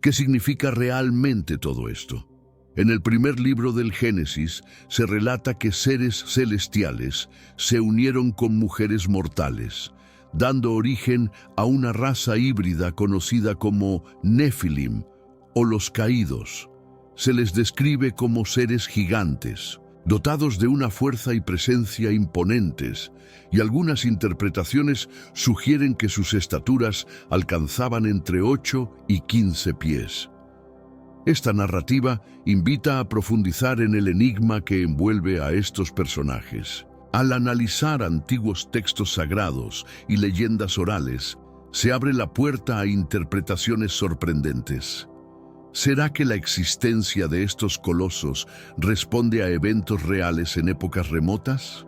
¿Qué significa realmente todo esto? En el primer libro del Génesis se relata que seres celestiales se unieron con mujeres mortales, dando origen a una raza híbrida conocida como Nefilim o los caídos. Se les describe como seres gigantes, dotados de una fuerza y presencia imponentes, y algunas interpretaciones sugieren que sus estaturas alcanzaban entre 8 y 15 pies. Esta narrativa invita a profundizar en el enigma que envuelve a estos personajes. Al analizar antiguos textos sagrados y leyendas orales, se abre la puerta a interpretaciones sorprendentes. ¿Será que la existencia de estos colosos responde a eventos reales en épocas remotas?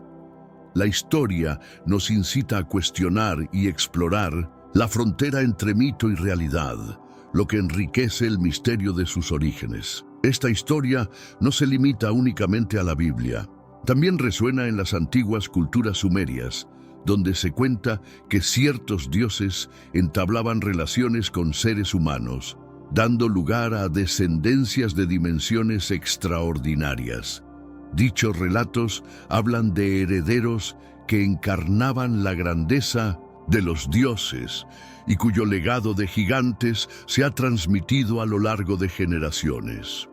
La historia nos incita a cuestionar y explorar la frontera entre mito y realidad, lo que enriquece el misterio de sus orígenes. Esta historia no se limita únicamente a la Biblia. También resuena en las antiguas culturas sumerias, donde se cuenta que ciertos dioses entablaban relaciones con seres humanos, dando lugar a descendencias de dimensiones extraordinarias. Dichos relatos hablan de herederos que encarnaban la grandeza de los dioses y cuyo legado de gigantes se ha transmitido a lo largo de generaciones.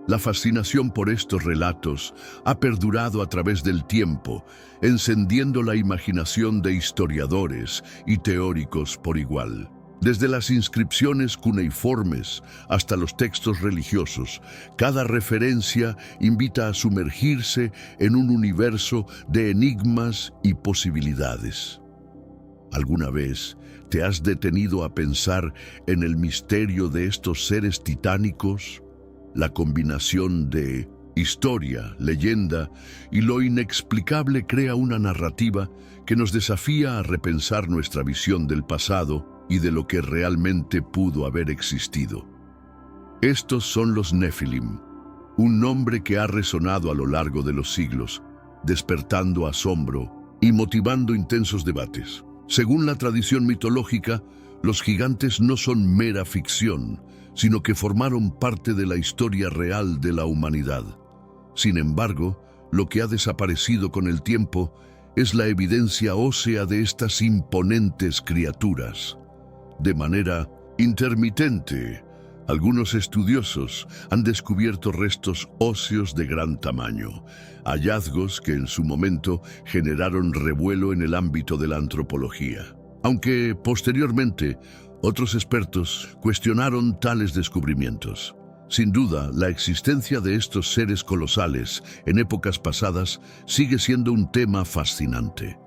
La fascinación por estos relatos ha perdurado a través del tiempo, encendiendo la imaginación de historiadores y teóricos por igual. Desde las inscripciones cuneiformes hasta los textos religiosos, cada referencia invita a sumergirse en un universo de enigmas y posibilidades. ¿Alguna vez te has detenido a pensar en el misterio de estos seres titánicos? La combinación de historia, leyenda y lo inexplicable crea una narrativa que nos desafía a repensar nuestra visión del pasado y de lo que realmente pudo haber existido. Estos son los Nefilim, un nombre que ha resonado a lo largo de los siglos, despertando asombro y motivando intensos debates. Según la tradición mitológica, los gigantes no son mera ficción, sino que formaron parte de la historia real de la humanidad. Sin embargo, lo que ha desaparecido con el tiempo es la evidencia ósea de estas imponentes criaturas. De manera intermitente, algunos estudiosos han descubierto restos óseos de gran tamaño, hallazgos que en su momento generaron revuelo en el ámbito de la antropología. Aunque posteriormente, otros expertos cuestionaron tales descubrimientos. Sin duda, la existencia de estos seres colosales en épocas pasadas sigue siendo un tema fascinante.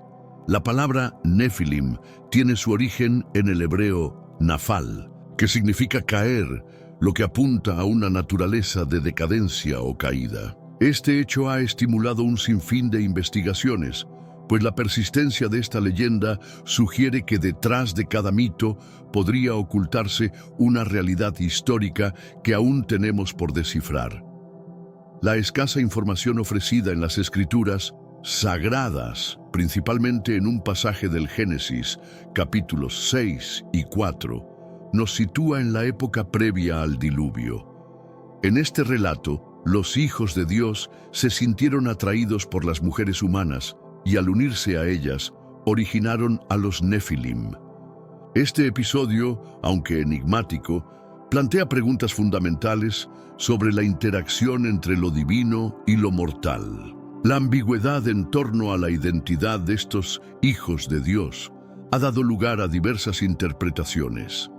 La palabra Nefilim tiene su origen en el hebreo nafal, que significa caer, lo que apunta a una naturaleza de decadencia o caída. Este hecho ha estimulado un sinfín de investigaciones, pues la persistencia de esta leyenda sugiere que detrás de cada mito podría ocultarse una realidad histórica que aún tenemos por descifrar. La escasa información ofrecida en las escrituras sagradas, principalmente en un pasaje del Génesis, capítulos 6 y 4, nos sitúa en la época previa al diluvio. En este relato, los hijos de Dios se sintieron atraídos por las mujeres humanas y al unirse a ellas, originaron a los Nefilim. Este episodio, aunque enigmático, plantea preguntas fundamentales sobre la interacción entre lo divino y lo mortal. La ambigüedad en torno a la identidad de estos hijos de Dios ha dado lugar a diversas interpretaciones.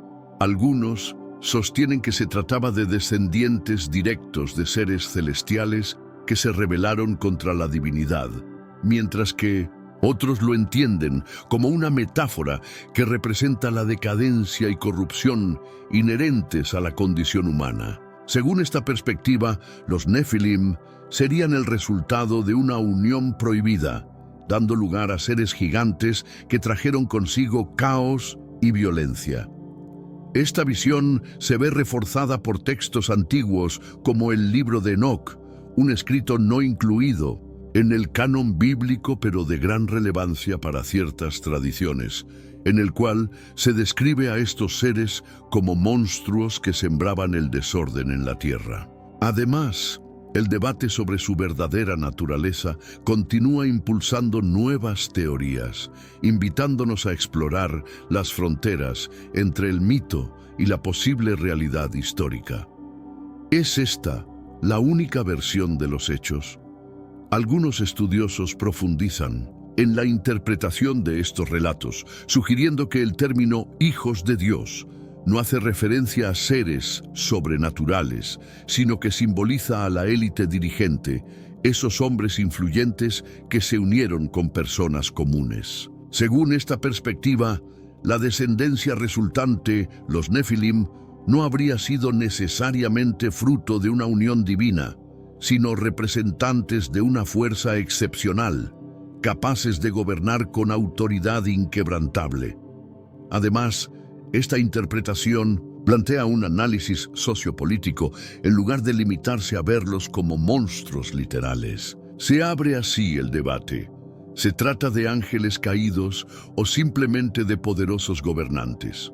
Algunos sostienen que se trataba de descendientes directos de seres celestiales que se rebelaron contra la divinidad, mientras que otros lo entienden como una metáfora que representa la decadencia y corrupción inherentes a la condición humana. Según esta perspectiva, los Nefilim serían el resultado de una unión prohibida, dando lugar a seres gigantes que trajeron consigo caos y violencia. Esta visión se ve reforzada por textos antiguos como el libro de Enoc, un escrito no incluido en el canon bíblico pero de gran relevancia para ciertas tradiciones, en el cual se describe a estos seres como monstruos que sembraban el desorden en la tierra. Además, el debate sobre su verdadera naturaleza continúa impulsando nuevas teorías, invitándonos a explorar las fronteras entre el mito y la posible realidad histórica. ¿Es esta la única versión de los hechos? Algunos estudiosos profundizan en la interpretación de estos relatos, sugiriendo que el término hijos de Dios no hace referencia a seres sobrenaturales, sino que simboliza a la élite dirigente, esos hombres influyentes que se unieron con personas comunes. Según esta perspectiva, la descendencia resultante, los Nefilim, no habría sido necesariamente fruto de una unión divina, sino representantes de una fuerza excepcional, capaces de gobernar con autoridad inquebrantable. Además, esta interpretación plantea un análisis sociopolítico en lugar de limitarse a verlos como monstruos literales. Se abre así el debate. ¿Se trata de ángeles caídos o simplemente de poderosos gobernantes?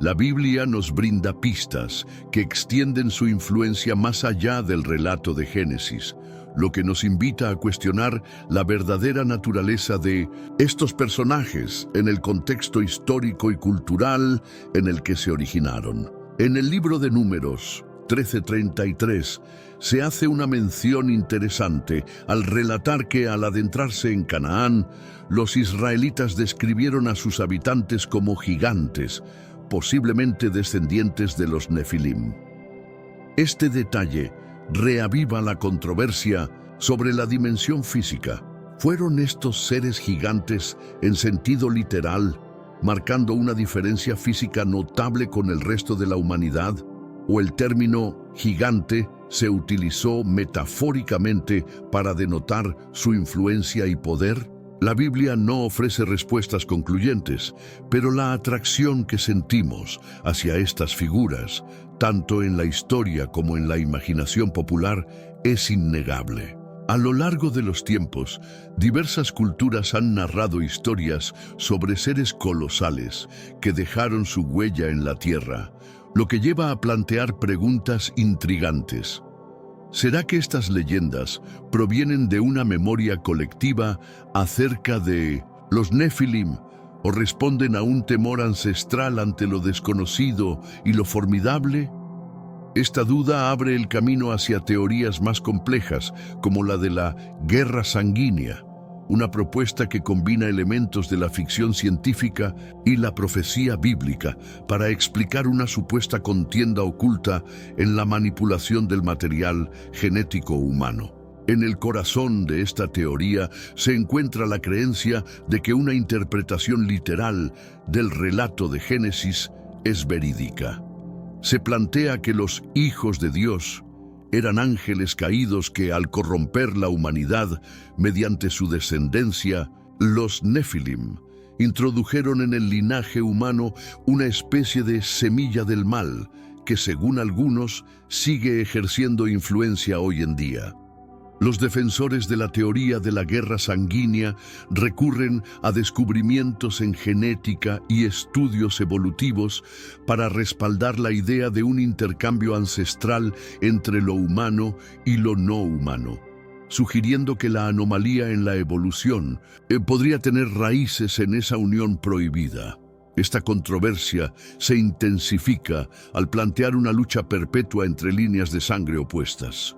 La Biblia nos brinda pistas que extienden su influencia más allá del relato de Génesis, lo que nos invita a cuestionar la verdadera naturaleza de estos personajes en el contexto histórico y cultural en el que se originaron. En el libro de Números 13:33 se hace una mención interesante al relatar que al adentrarse en Canaán, los israelitas describieron a sus habitantes como gigantes, posiblemente descendientes de los Nefilim. Este detalle reaviva la controversia sobre la dimensión física. ¿Fueron estos seres gigantes en sentido literal, marcando una diferencia física notable con el resto de la humanidad? ¿O el término gigante se utilizó metafóricamente para denotar su influencia y poder? La Biblia no ofrece respuestas concluyentes, pero la atracción que sentimos hacia estas figuras, tanto en la historia como en la imaginación popular, es innegable. A lo largo de los tiempos, diversas culturas han narrado historias sobre seres colosales que dejaron su huella en la tierra, lo que lleva a plantear preguntas intrigantes. ¿Será que estas leyendas provienen de una memoria colectiva acerca de los Nefilim o responden a un temor ancestral ante lo desconocido y lo formidable? Esta duda abre el camino hacia teorías más complejas, como la de la guerra sanguínea, una propuesta que combina elementos de la ficción científica y la profecía bíblica para explicar una supuesta contienda oculta en la manipulación del material genético humano. En el corazón de esta teoría se encuentra la creencia de que una interpretación literal del relato de Génesis es verídica. Se plantea que los hijos de Dios eran ángeles caídos que, al corromper la humanidad mediante su descendencia, los Nefilim introdujeron en el linaje humano una especie de semilla del mal que, según algunos, sigue ejerciendo influencia hoy en día. Los defensores de la teoría de la guerra sanguínea recurren a descubrimientos en genética y estudios evolutivos para respaldar la idea de un intercambio ancestral entre lo humano y lo no humano, sugiriendo que la anomalía en la evolución podría tener raíces en esa unión prohibida. Esta controversia se intensifica al plantear una lucha perpetua entre líneas de sangre opuestas.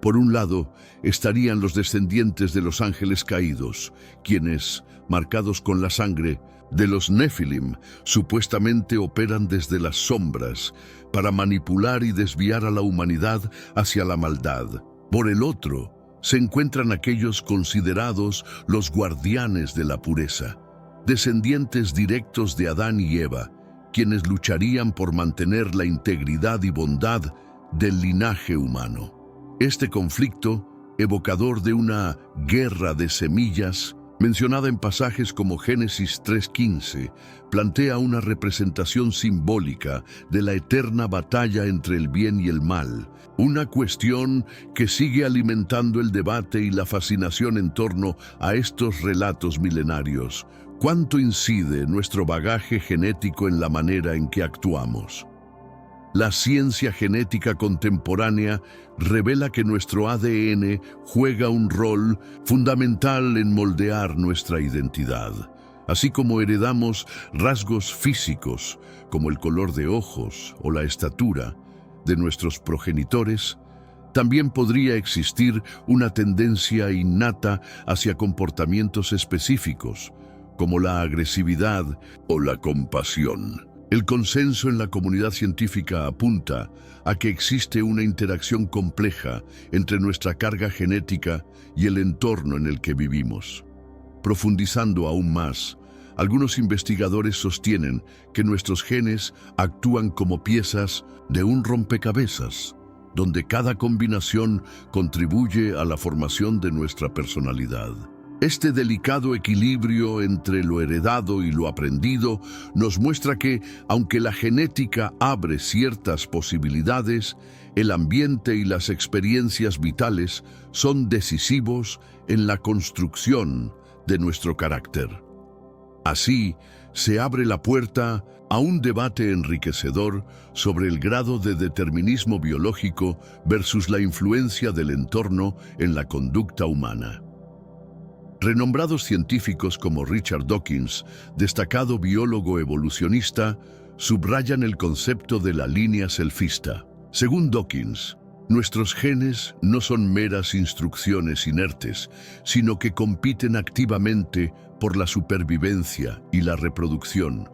Por un lado, estarían los descendientes de los ángeles caídos, quienes, marcados con la sangre de los Nefilim, supuestamente operan desde las sombras para manipular y desviar a la humanidad hacia la maldad. Por el otro, se encuentran aquellos considerados los guardianes de la pureza, descendientes directos de Adán y Eva, quienes lucharían por mantener la integridad y bondad del linaje humano. Este conflicto, evocador de una guerra de semillas, mencionada en pasajes como Génesis 3:15, plantea una representación simbólica de la eterna batalla entre el bien y el mal, una cuestión que sigue alimentando el debate y la fascinación en torno a estos relatos milenarios, ¿Cuánto incide nuestro bagaje genético en la manera en que actuamos? La ciencia genética contemporánea revela que nuestro ADN juega un rol fundamental en moldear nuestra identidad. Así como heredamos rasgos físicos, como el color de ojos o la estatura, de nuestros progenitores, también podría existir una tendencia innata hacia comportamientos específicos, como la agresividad o la compasión. El consenso en la comunidad científica apunta a que existe una interacción compleja entre nuestra carga genética y el entorno en el que vivimos. Profundizando aún más, algunos investigadores sostienen que nuestros genes actúan como piezas de un rompecabezas, donde cada combinación contribuye a la formación de nuestra personalidad. Este delicado equilibrio entre lo heredado y lo aprendido nos muestra que, aunque la genética abre ciertas posibilidades, el ambiente y las experiencias vitales son decisivos en la construcción de nuestro carácter. Así, se abre la puerta a un debate enriquecedor sobre el grado de determinismo biológico versus la influencia del entorno en la conducta humana. Renombrados científicos como Richard Dawkins, destacado biólogo evolucionista, subrayan el concepto de la línea selfista. Según Dawkins, nuestros genes no son meras instrucciones inertes, sino que compiten activamente por la supervivencia y la reproducción,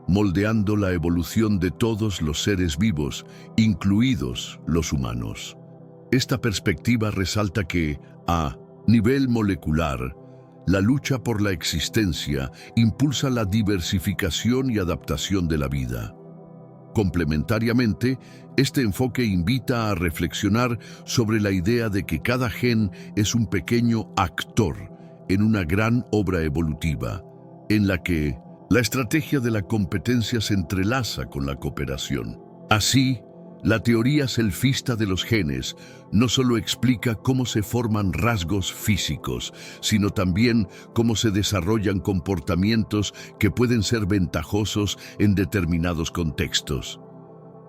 moldeando la evolución de todos los seres vivos, incluidos los humanos. Esta perspectiva resalta que, a nivel molecular, la lucha por la existencia impulsa la diversificación y adaptación de la vida. Complementariamente, este enfoque invita a reflexionar sobre la idea de que cada gen es un pequeño actor en una gran obra evolutiva, en la que la estrategia de la competencia se entrelaza con la cooperación. Así, la teoría selfista de los genes no solo explica cómo se forman rasgos físicos, sino también cómo se desarrollan comportamientos que pueden ser ventajosos en determinados contextos.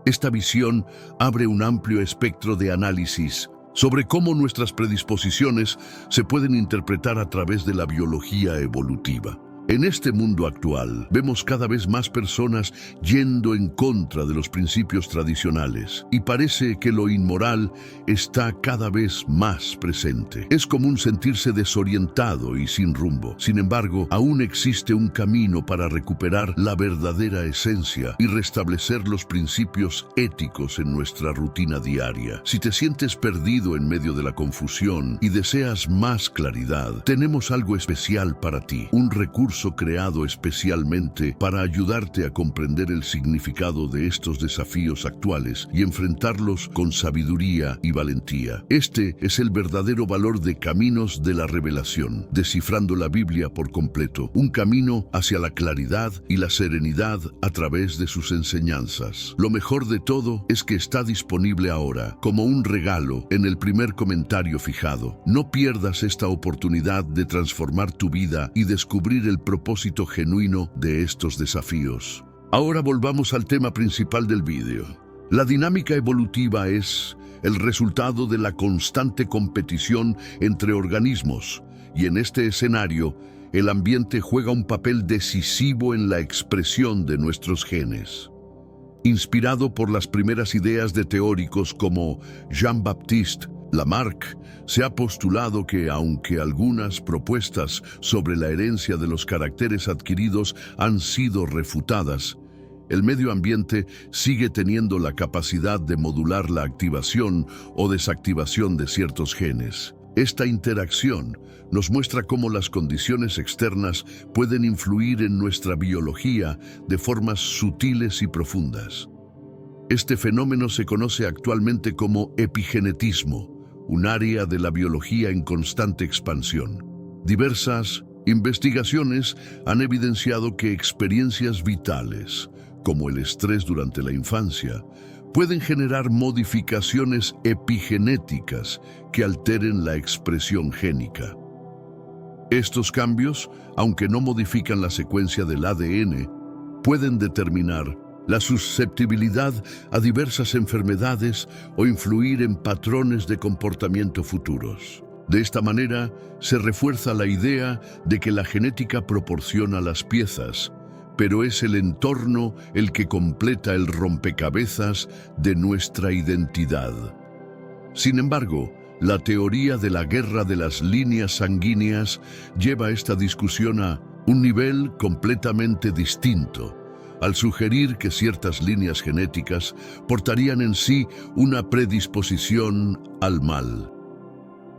Esta visión abre un amplio espectro de análisis sobre cómo nuestras predisposiciones se pueden interpretar a través de la biología evolutiva. En este mundo actual, vemos cada vez más personas yendo en contra de los principios tradicionales y parece que lo inmoral está cada vez más presente. Es común sentirse desorientado y sin rumbo. Sin embargo, aún existe un camino para recuperar la verdadera esencia y restablecer los principios éticos en nuestra rutina diaria. Si te sientes perdido en medio de la confusión y deseas más claridad, tenemos algo especial para ti, un recurso creado especialmente para ayudarte a comprender el significado de estos desafíos actuales y enfrentarlos con sabiduría y valentía. Este es el verdadero valor de Caminos de la Revelación, descifrando la Biblia por completo, un camino hacia la claridad y la serenidad a través de sus enseñanzas. Lo mejor de todo es que está disponible ahora, como un regalo, en el primer comentario fijado. No pierdas esta oportunidad de transformar tu vida y descubrir el propósito genuino de estos desafíos. Ahora volvamos al tema principal del vídeo. La dinámica evolutiva es el resultado de la constante competición entre organismos, y en este escenario, el ambiente juega un papel decisivo en la expresión de nuestros genes. Inspirado por las primeras ideas de teóricos como Jean-Baptiste Lamarck, se ha postulado que, aunque algunas propuestas sobre la herencia de los caracteres adquiridos han sido refutadas, el medio ambiente sigue teniendo la capacidad de modular la activación o desactivación de ciertos genes. Esta interacción nos muestra cómo las condiciones externas pueden influir en nuestra biología de formas sutiles y profundas. Este fenómeno se conoce actualmente como epigenetismo, un área de la biología en constante expansión. Diversas investigaciones han evidenciado que experiencias vitales, como el estrés durante la infancia, pueden generar modificaciones epigenéticas que alteren la expresión génica. Estos cambios, aunque no modifican la secuencia del ADN, pueden determinar la susceptibilidad a diversas enfermedades o influir en patrones de comportamiento futuros. De esta manera, se refuerza la idea de que la genética proporciona las piezas, pero es el entorno el que completa el rompecabezas de nuestra identidad. Sin embargo, la teoría de la guerra de las líneas sanguíneas lleva esta discusión a un nivel completamente distinto, al sugerir que ciertas líneas genéticas portarían en sí una predisposición al mal.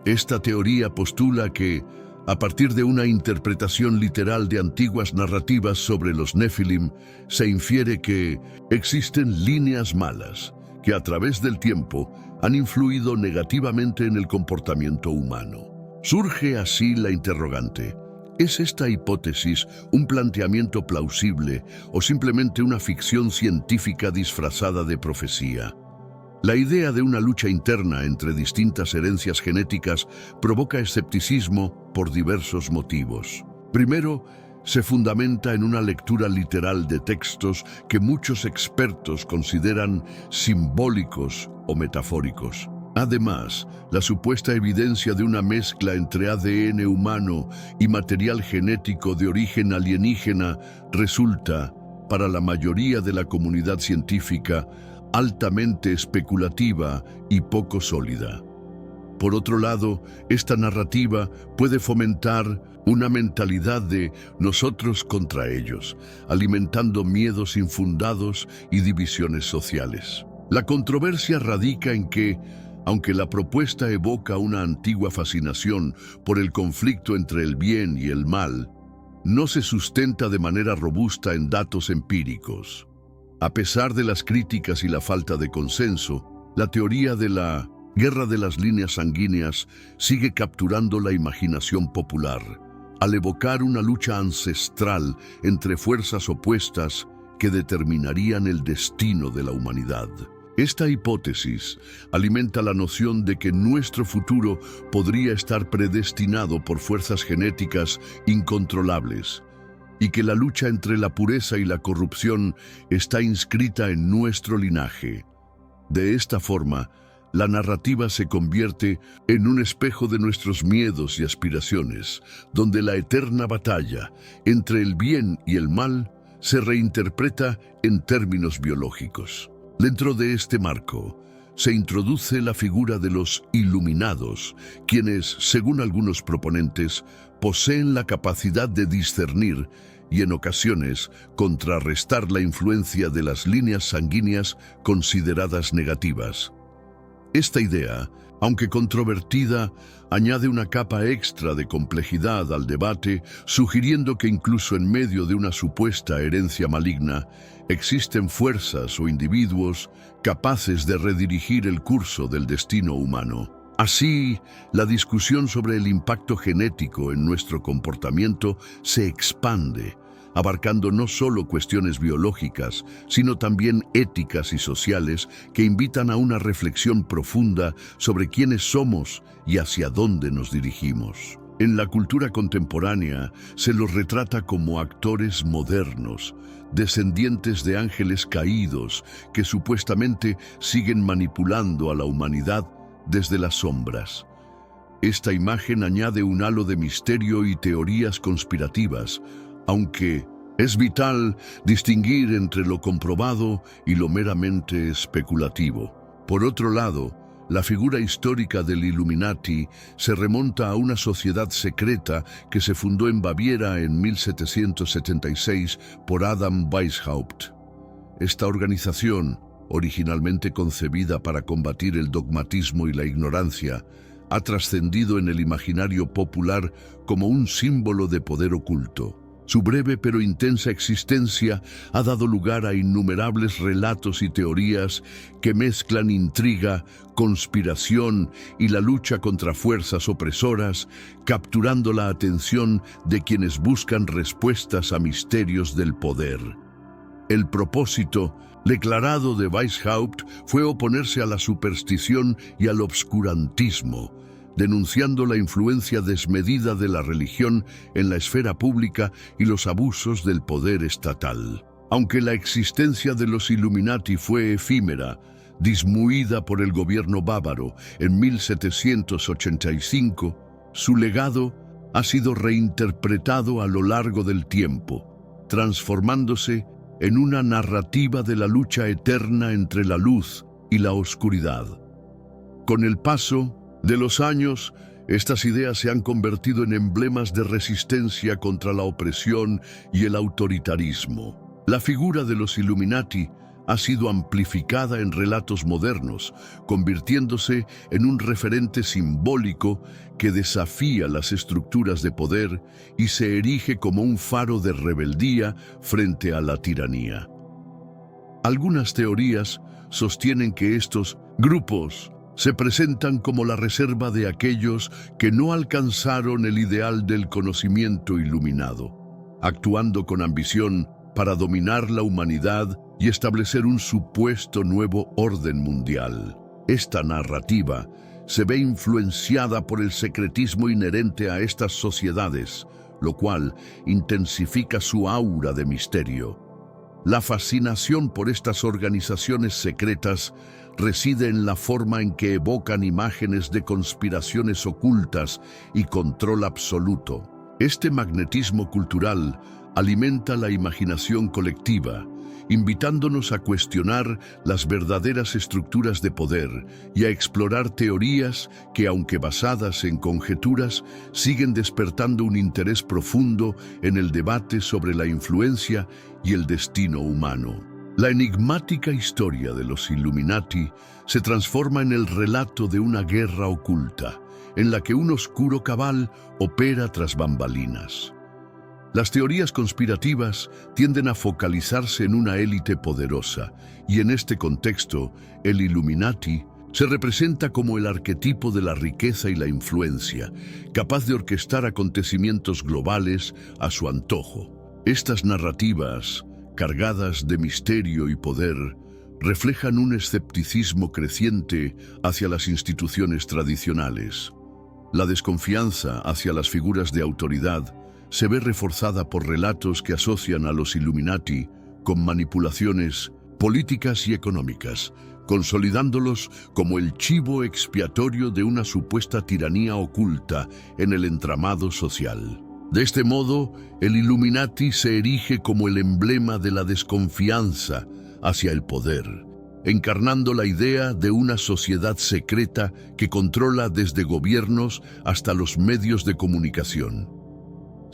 Esta teoría postula que, a partir de una interpretación literal de antiguas narrativas sobre los Nefilim, se infiere que existen líneas malas que a través del tiempo han influido negativamente en el comportamiento humano. Surge así la interrogante: ¿es esta hipótesis un planteamiento plausible o simplemente una ficción científica disfrazada de profecía? La idea de una lucha interna entre distintas herencias genéticas provoca escepticismo por diversos motivos. Primero, se fundamenta en una lectura literal de textos que muchos expertos consideran simbólicos o metafóricos. Además, la supuesta evidencia de una mezcla entre ADN humano y material genético de origen alienígena resulta, para la mayoría de la comunidad científica, altamente especulativa y poco sólida. Por otro lado, esta narrativa puede fomentar una mentalidad de nosotros contra ellos, alimentando miedos infundados y divisiones sociales. La controversia radica en que, aunque la propuesta evoca una antigua fascinación por el conflicto entre el bien y el mal, no se sustenta de manera robusta en datos empíricos. A pesar de las críticas y la falta de consenso, la teoría de la guerra de las líneas sanguíneas sigue capturando la imaginación popular, al evocar una lucha ancestral entre fuerzas opuestas que determinarían el destino de la humanidad. Esta hipótesis alimenta la noción de que nuestro futuro podría estar predestinado por fuerzas genéticas incontrolables, y que la lucha entre la pureza y la corrupción está inscrita en nuestro linaje. De esta forma, la narrativa se convierte en un espejo de nuestros miedos y aspiraciones, donde la eterna batalla entre el bien y el mal se reinterpreta en términos biológicos. Dentro de este marco, se introduce la figura de los iluminados, quienes, según algunos proponentes, poseen la capacidad de discernir y, en ocasiones, contrarrestar la influencia de las líneas sanguíneas consideradas negativas. Esta idea, aunque controvertida, añade una capa extra de complejidad al debate, sugiriendo que incluso en medio de una supuesta herencia maligna, existen fuerzas o individuos capaces de redirigir el curso del destino humano. Así, la discusión sobre el impacto genético en nuestro comportamiento se expande, abarcando no solo cuestiones biológicas, sino también éticas y sociales que invitan a una reflexión profunda sobre quiénes somos y hacia dónde nos dirigimos. En la cultura contemporánea se los retrata como actores modernos, descendientes de ángeles caídos que supuestamente siguen manipulando a la humanidad desde las sombras. Esta imagen añade un halo de misterio y teorías conspirativas, aunque es vital distinguir entre lo comprobado y lo meramente especulativo. Por otro lado, la figura histórica del Illuminati se remonta a una sociedad secreta que se fundó en Baviera en 1776 por Adam Weishaupt. Esta organización, originalmente concebida para combatir el dogmatismo y la ignorancia, ha trascendido en el imaginario popular como un símbolo de poder oculto. Su breve pero intensa existencia ha dado lugar a innumerables relatos y teorías que mezclan intriga, conspiración y la lucha contra fuerzas opresoras, capturando la atención de quienes buscan respuestas a misterios del poder. El propósito declarado de Weishaupt fue oponerse a la superstición y al obscurantismo, denunciando la influencia desmedida de la religión en la esfera pública y los abusos del poder estatal. Aunque la existencia de los Illuminati fue efímera, disminuida por el gobierno bávaro en 1785, su legado ha sido reinterpretado a lo largo del tiempo, transformándose en una narrativa de la lucha eterna entre la luz y la oscuridad. Con el paso de los años, estas ideas se han convertido en emblemas de resistencia contra la opresión y el autoritarismo. La figura de los Illuminati ha sido amplificada en relatos modernos, convirtiéndose en un referente simbólico que desafía las estructuras de poder y se erige como un faro de rebeldía frente a la tiranía. Algunas teorías sostienen que estos grupos se presentan como la reserva de aquellos que no alcanzaron el ideal del conocimiento iluminado, actuando con ambición para dominar la humanidad y establecer un supuesto nuevo orden mundial. Esta narrativa se ve influenciada por el secretismo inherente a estas sociedades, lo cual intensifica su aura de misterio. La fascinación por estas organizaciones secretas reside en la forma en que evocan imágenes de conspiraciones ocultas y control absoluto. Este magnetismo cultural alimenta la imaginación colectiva, invitándonos a cuestionar las verdaderas estructuras de poder y a explorar teorías que, aunque basadas en conjeturas, siguen despertando un interés profundo en el debate sobre la influencia y el destino humano. La enigmática historia de los Illuminati se transforma en el relato de una guerra oculta, en la que un oscuro cabal opera tras bambalinas. Las teorías conspirativas tienden a focalizarse en una élite poderosa, y en este contexto, el Illuminati se representa como el arquetipo de la riqueza y la influencia, capaz de orquestar acontecimientos globales a su antojo. Estas narrativas, cargadas de misterio y poder, reflejan un escepticismo creciente hacia las instituciones tradicionales. La desconfianza hacia las figuras de autoridad se ve reforzada por relatos que asocian a los Illuminati con manipulaciones políticas y económicas, consolidándolos como el chivo expiatorio de una supuesta tiranía oculta en el entramado social. De este modo, el Illuminati se erige como el emblema de la desconfianza hacia el poder, encarnando la idea de una sociedad secreta que controla desde gobiernos hasta los medios de comunicación.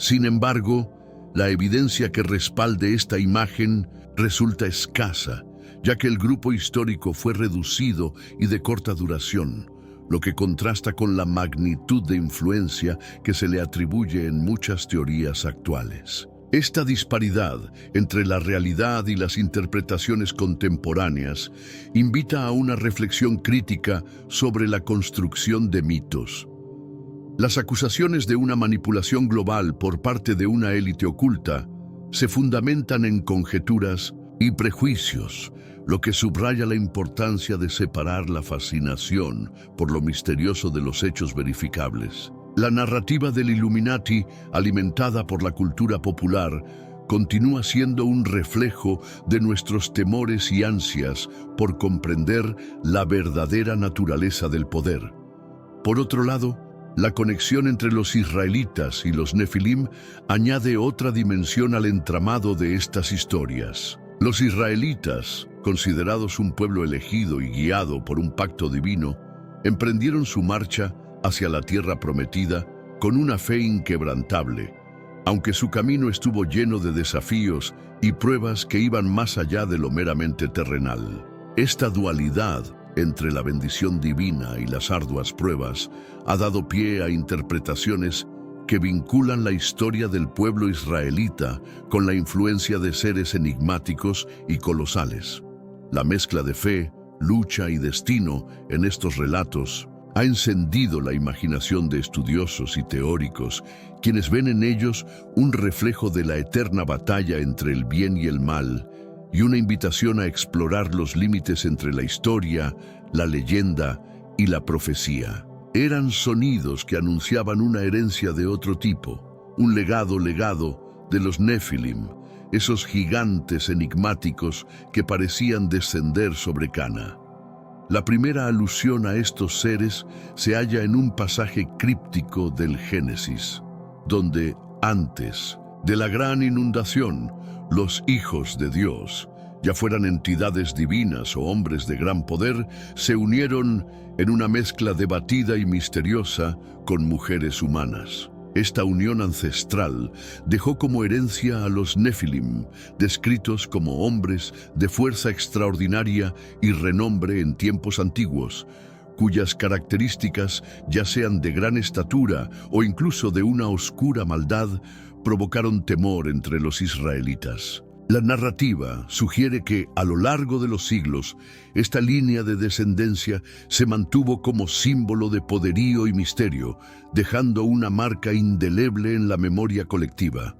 Sin embargo, la evidencia que respalde esta imagen resulta escasa, ya que el grupo histórico fue reducido y de corta duración, lo que contrasta con la magnitud de influencia que se le atribuye en muchas teorías actuales. Esta disparidad entre la realidad y las interpretaciones contemporáneas invita a una reflexión crítica sobre la construcción de mitos. Las acusaciones de una manipulación global por parte de una élite oculta se fundamentan en conjeturas y prejuicios, lo que subraya la importancia de separar la fascinación por lo misterioso de los hechos verificables. La narrativa del Illuminati, alimentada por la cultura popular, continúa siendo un reflejo de nuestros temores y ansias por comprender la verdadera naturaleza del poder. Por otro lado, la conexión entre los israelitas y los Nefilim añade otra dimensión al entramado de estas historias. Los israelitas, considerados un pueblo elegido y guiado por un pacto divino, emprendieron su marcha hacia la tierra prometida con una fe inquebrantable, aunque su camino estuvo lleno de desafíos y pruebas que iban más allá de lo meramente terrenal. Esta dualidad entre la bendición divina y las arduas pruebas ha dado pie a interpretaciones que vinculan la historia del pueblo israelita con la influencia de seres enigmáticos y colosales. La mezcla de fe, lucha y destino en estos relatos ha encendido la imaginación de estudiosos y teóricos, quienes ven en ellos un reflejo de la eterna batalla entre el bien y el mal, y una invitación a explorar los límites entre la historia, la leyenda y la profecía. Eran sonidos que anunciaban una herencia de otro tipo, un legado de los Nefilim, esos gigantes enigmáticos que parecían descender sobre Cana. La primera alusión a estos seres se halla en un pasaje críptico del Génesis, donde antes de la gran inundación, los hijos de Dios, ya fueran entidades divinas o hombres de gran poder, se unieron en una mezcla debatida y misteriosa con mujeres humanas. Esta unión ancestral dejó como herencia a los Nefilim, descritos como hombres de fuerza extraordinaria y renombre en tiempos antiguos, cuyas características, ya sean de gran estatura o incluso de una oscura maldad, provocaron temor entre los israelitas. La narrativa sugiere que, a lo largo de los siglos, esta línea de descendencia se mantuvo como símbolo de poderío y misterio, dejando una marca indeleble en la memoria colectiva.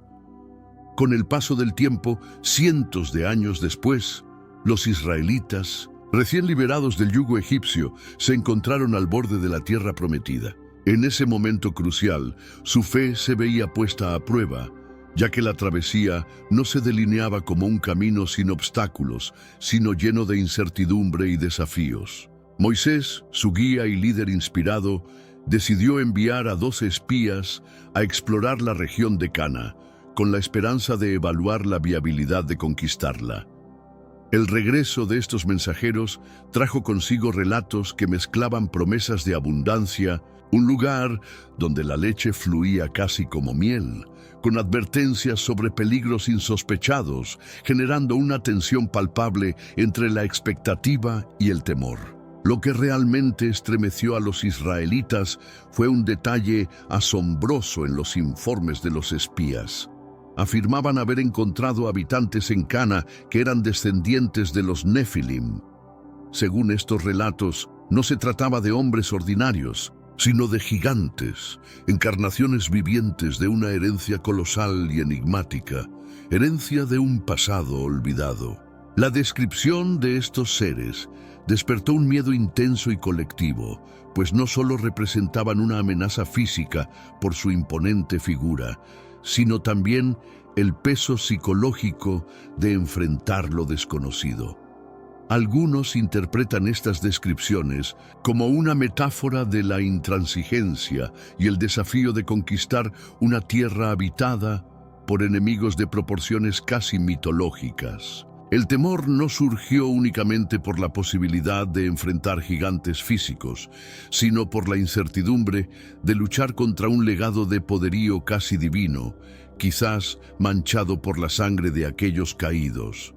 Con el paso del tiempo, cientos de años después, los israelitas, recién liberados del yugo egipcio, se encontraron al borde de la tierra prometida. En ese momento crucial, su fe se veía puesta a prueba, ya que la travesía no se delineaba como un camino sin obstáculos, sino lleno de incertidumbre y desafíos. Moisés, su guía y líder inspirado, decidió enviar a 12 espías a explorar la región de Cana, con la esperanza de evaluar la viabilidad de conquistarla. El regreso de estos mensajeros trajo consigo relatos que mezclaban promesas de abundancia, un lugar donde la leche fluía casi como miel, con advertencias sobre peligros insospechados, generando una tensión palpable entre la expectativa y el temor. Lo que realmente estremeció a los israelitas fue un detalle asombroso en los informes de los espías. Afirmaban haber encontrado habitantes en Cana que eran descendientes de los Nefilim. Según estos relatos, no se trataba de hombres ordinarios, sino de gigantes, encarnaciones vivientes de una herencia colosal y enigmática, herencia de un pasado olvidado. La descripción de estos seres despertó un miedo intenso y colectivo, pues no solo representaban una amenaza física por su imponente figura, sino también el peso psicológico de enfrentar lo desconocido. Algunos interpretan estas descripciones como una metáfora de la intransigencia y el desafío de conquistar una tierra habitada por enemigos de proporciones casi mitológicas. El temor no surgió únicamente por la posibilidad de enfrentar gigantes físicos, sino por la incertidumbre de luchar contra un legado de poderío casi divino, quizás manchado por la sangre de aquellos caídos.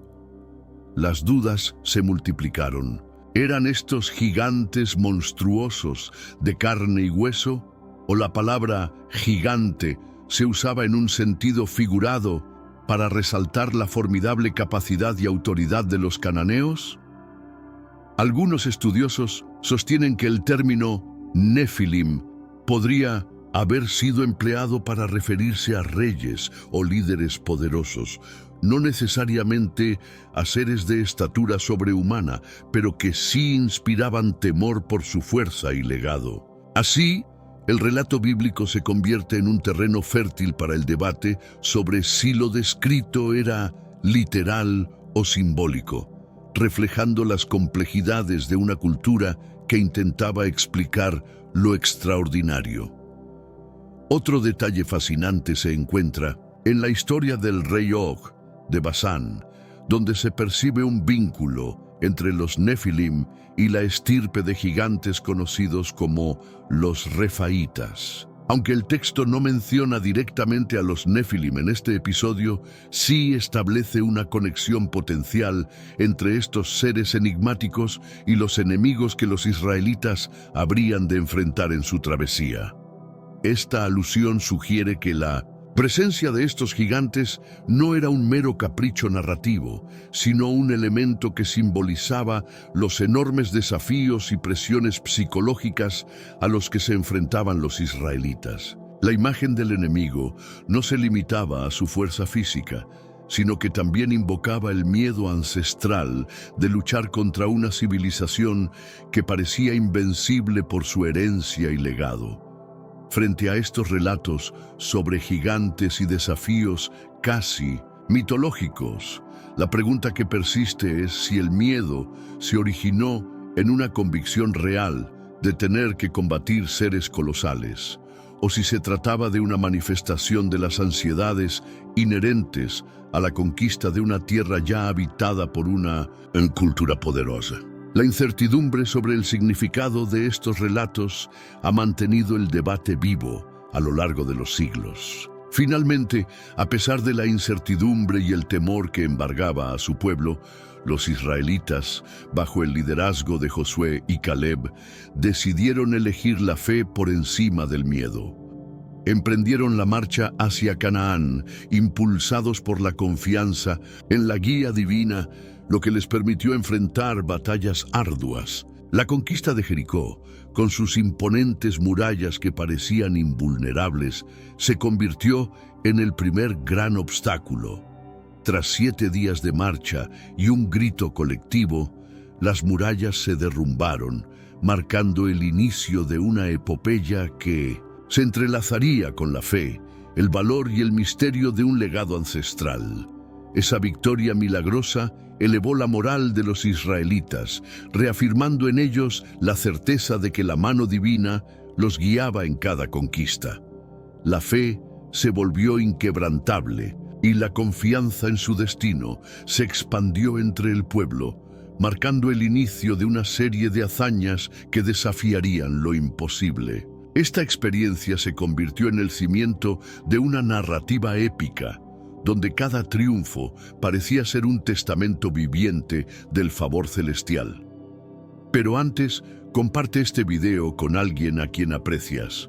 Las dudas se multiplicaron. ¿Eran estos gigantes monstruosos de carne y hueso? ¿O la palabra gigante se usaba en un sentido figurado para resaltar la formidable capacidad y autoridad de los cananeos? Algunos estudiosos sostienen que el término Nefilim podría haber sido empleado para referirse a reyes o líderes poderosos, no necesariamente a seres de estatura sobrehumana, pero que sí inspiraban temor por su fuerza y legado. Así, el relato bíblico se convierte en un terreno fértil para el debate sobre si lo descrito era literal o simbólico, reflejando las complejidades de una cultura que intentaba explicar lo extraordinario. Otro detalle fascinante se encuentra en la historia del rey Og de Basán, donde se percibe un vínculo entre los Nefilim y la estirpe de gigantes conocidos como los Refaitas. Aunque el texto no menciona directamente a los Nefilim en este episodio, sí establece una conexión potencial entre estos seres enigmáticos y los enemigos que los israelitas habrían de enfrentar en su travesía. Esta alusión sugiere que la presencia de estos gigantes no era un mero capricho narrativo, sino un elemento que simbolizaba los enormes desafíos y presiones psicológicas a los que se enfrentaban los israelitas. La imagen del enemigo no se limitaba a su fuerza física, sino que también invocaba el miedo ancestral de luchar contra una civilización que parecía invencible por su herencia y legado. Frente a estos relatos sobre gigantes y desafíos casi mitológicos, la pregunta que persiste es si el miedo se originó en una convicción real de tener que combatir seres colosales, o si se trataba de una manifestación de las ansiedades inherentes a la conquista de una tierra ya habitada por una cultura poderosa. La incertidumbre sobre el significado de estos relatos ha mantenido el debate vivo a lo largo de los siglos. Finalmente, a pesar de la incertidumbre y el temor que embargaba a su pueblo, los israelitas, bajo el liderazgo de Josué y Caleb, decidieron elegir la fe por encima del miedo. Emprendieron la marcha hacia Canaán, impulsados por la confianza en la guía divina, lo que les permitió enfrentar batallas arduas. La conquista de Jericó, con sus imponentes murallas que parecían invulnerables, se convirtió en el primer gran obstáculo. Tras 7 días de marcha y un grito colectivo, las murallas se derrumbaron, marcando el inicio de una epopeya que se entrelazaría con la fe, el valor y el misterio de un legado ancestral. Esa victoria milagrosa elevó la moral de los israelitas, reafirmando en ellos la certeza de que la mano divina los guiaba en cada conquista. La fe se volvió inquebrantable y la confianza en su destino se expandió entre el pueblo, marcando el inicio de una serie de hazañas que desafiarían lo imposible. Esta experiencia se convirtió en el cimiento de una narrativa épica, donde cada triunfo parecía ser un testamento viviente del favor celestial. Pero antes, comparte este video con alguien a quien aprecias.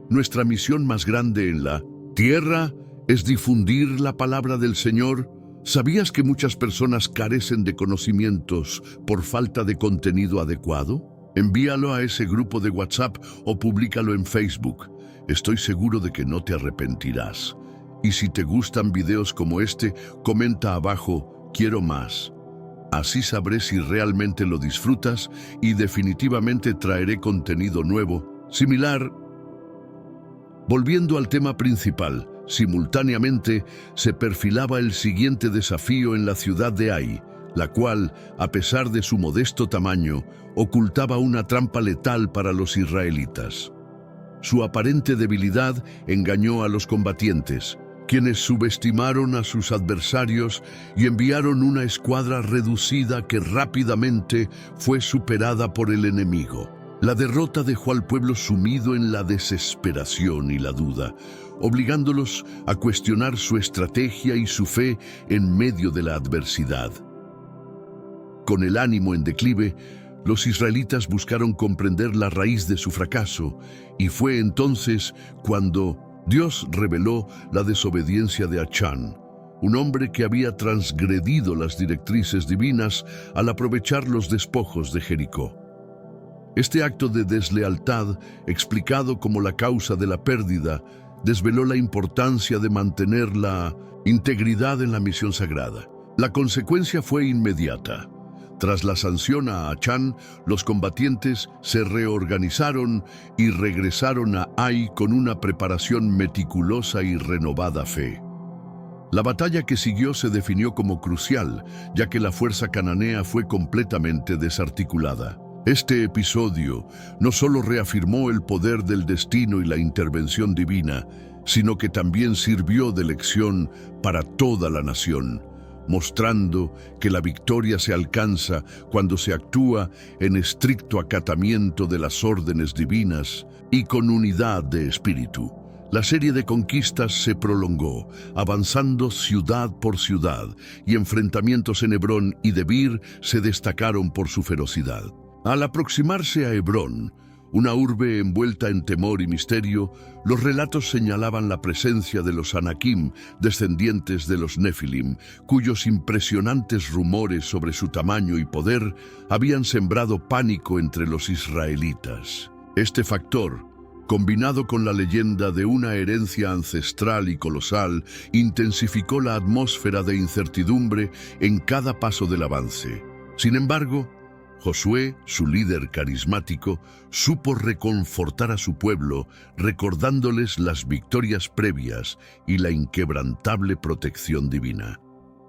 Nuestra misión más grande en la tierra es difundir la palabra del Señor. ¿Sabías que muchas personas carecen de conocimientos por falta de contenido adecuado? Envíalo a ese grupo de WhatsApp o públicalo en Facebook. Estoy seguro de que no te arrepentirás. Y si te gustan videos como este, comenta abajo, quiero más. Así sabré si realmente lo disfrutas y definitivamente traeré contenido nuevo, similar. Volviendo al tema principal, simultáneamente se perfilaba el siguiente desafío en la ciudad de Ai, la cual, a pesar de su modesto tamaño, ocultaba una trampa letal para los israelitas. Su aparente debilidad engañó a los combatientes, quienes subestimaron a sus adversarios y enviaron una escuadra reducida que rápidamente fue superada por el enemigo. La derrota dejó al pueblo sumido en la desesperación y la duda, obligándolos a cuestionar su estrategia y su fe en medio de la adversidad. Con el ánimo en declive, los israelitas buscaron comprender la raíz de su fracaso, y fue entonces cuando Dios reveló la desobediencia de Achán, un hombre que había transgredido las directrices divinas al aprovechar los despojos de Jericó. Este acto de deslealtad, explicado como la causa de la pérdida, desveló la importancia de mantener la integridad en la misión sagrada. La consecuencia fue inmediata. Tras la sanción a Achán, los combatientes se reorganizaron y regresaron a Ai con una preparación meticulosa y renovada fe. La batalla que siguió se definió como crucial, ya que la fuerza cananea fue completamente desarticulada. Este episodio no solo reafirmó el poder del destino y la intervención divina, sino que también sirvió de lección para toda la nación, mostrando que la victoria se alcanza cuando se actúa en estricto acatamiento de las órdenes divinas y con unidad de espíritu. La serie de conquistas se prolongó, avanzando ciudad por ciudad, y enfrentamientos en Hebrón y Debir se destacaron por su ferocidad. Al aproximarse a Hebrón, una urbe envuelta en temor y misterio, los relatos señalaban la presencia de los Anakim, descendientes de los Nefilim, cuyos impresionantes rumores sobre su tamaño y poder habían sembrado pánico entre los israelitas. Este factor, combinado con la leyenda de una herencia ancestral y colosal, intensificó la atmósfera de incertidumbre en cada paso del avance. Sin embargo, Josué, su líder carismático, supo reconfortar a su pueblo, recordándoles las victorias previas y la inquebrantable protección divina.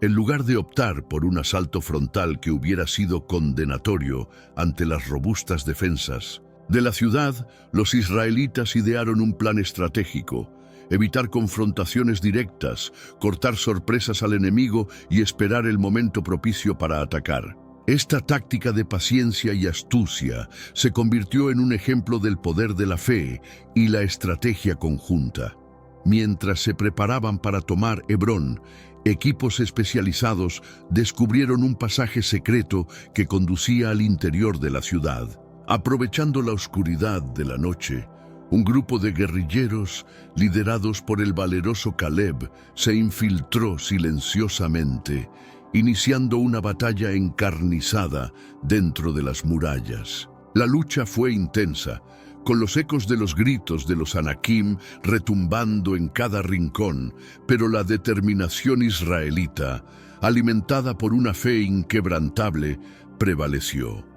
En lugar de optar por un asalto frontal que hubiera sido condenatorio ante las robustas defensas de la ciudad, los israelitas idearon un plan estratégico: evitar confrontaciones directas, cortar sorpresas al enemigo y esperar el momento propicio para atacar. Esta táctica de paciencia y astucia se convirtió en un ejemplo del poder de la fe y la estrategia conjunta. Mientras se preparaban para tomar Hebrón, equipos especializados descubrieron un pasaje secreto que conducía al interior de la ciudad. Aprovechando la oscuridad de la noche, un grupo de guerrilleros, liderados por el valeroso Caleb, se infiltró silenciosamente, iniciando una batalla encarnizada dentro de las murallas. La lucha fue intensa, con los ecos de los gritos de los Anakim retumbando en cada rincón, pero la determinación israelita, alimentada por una fe inquebrantable, prevaleció.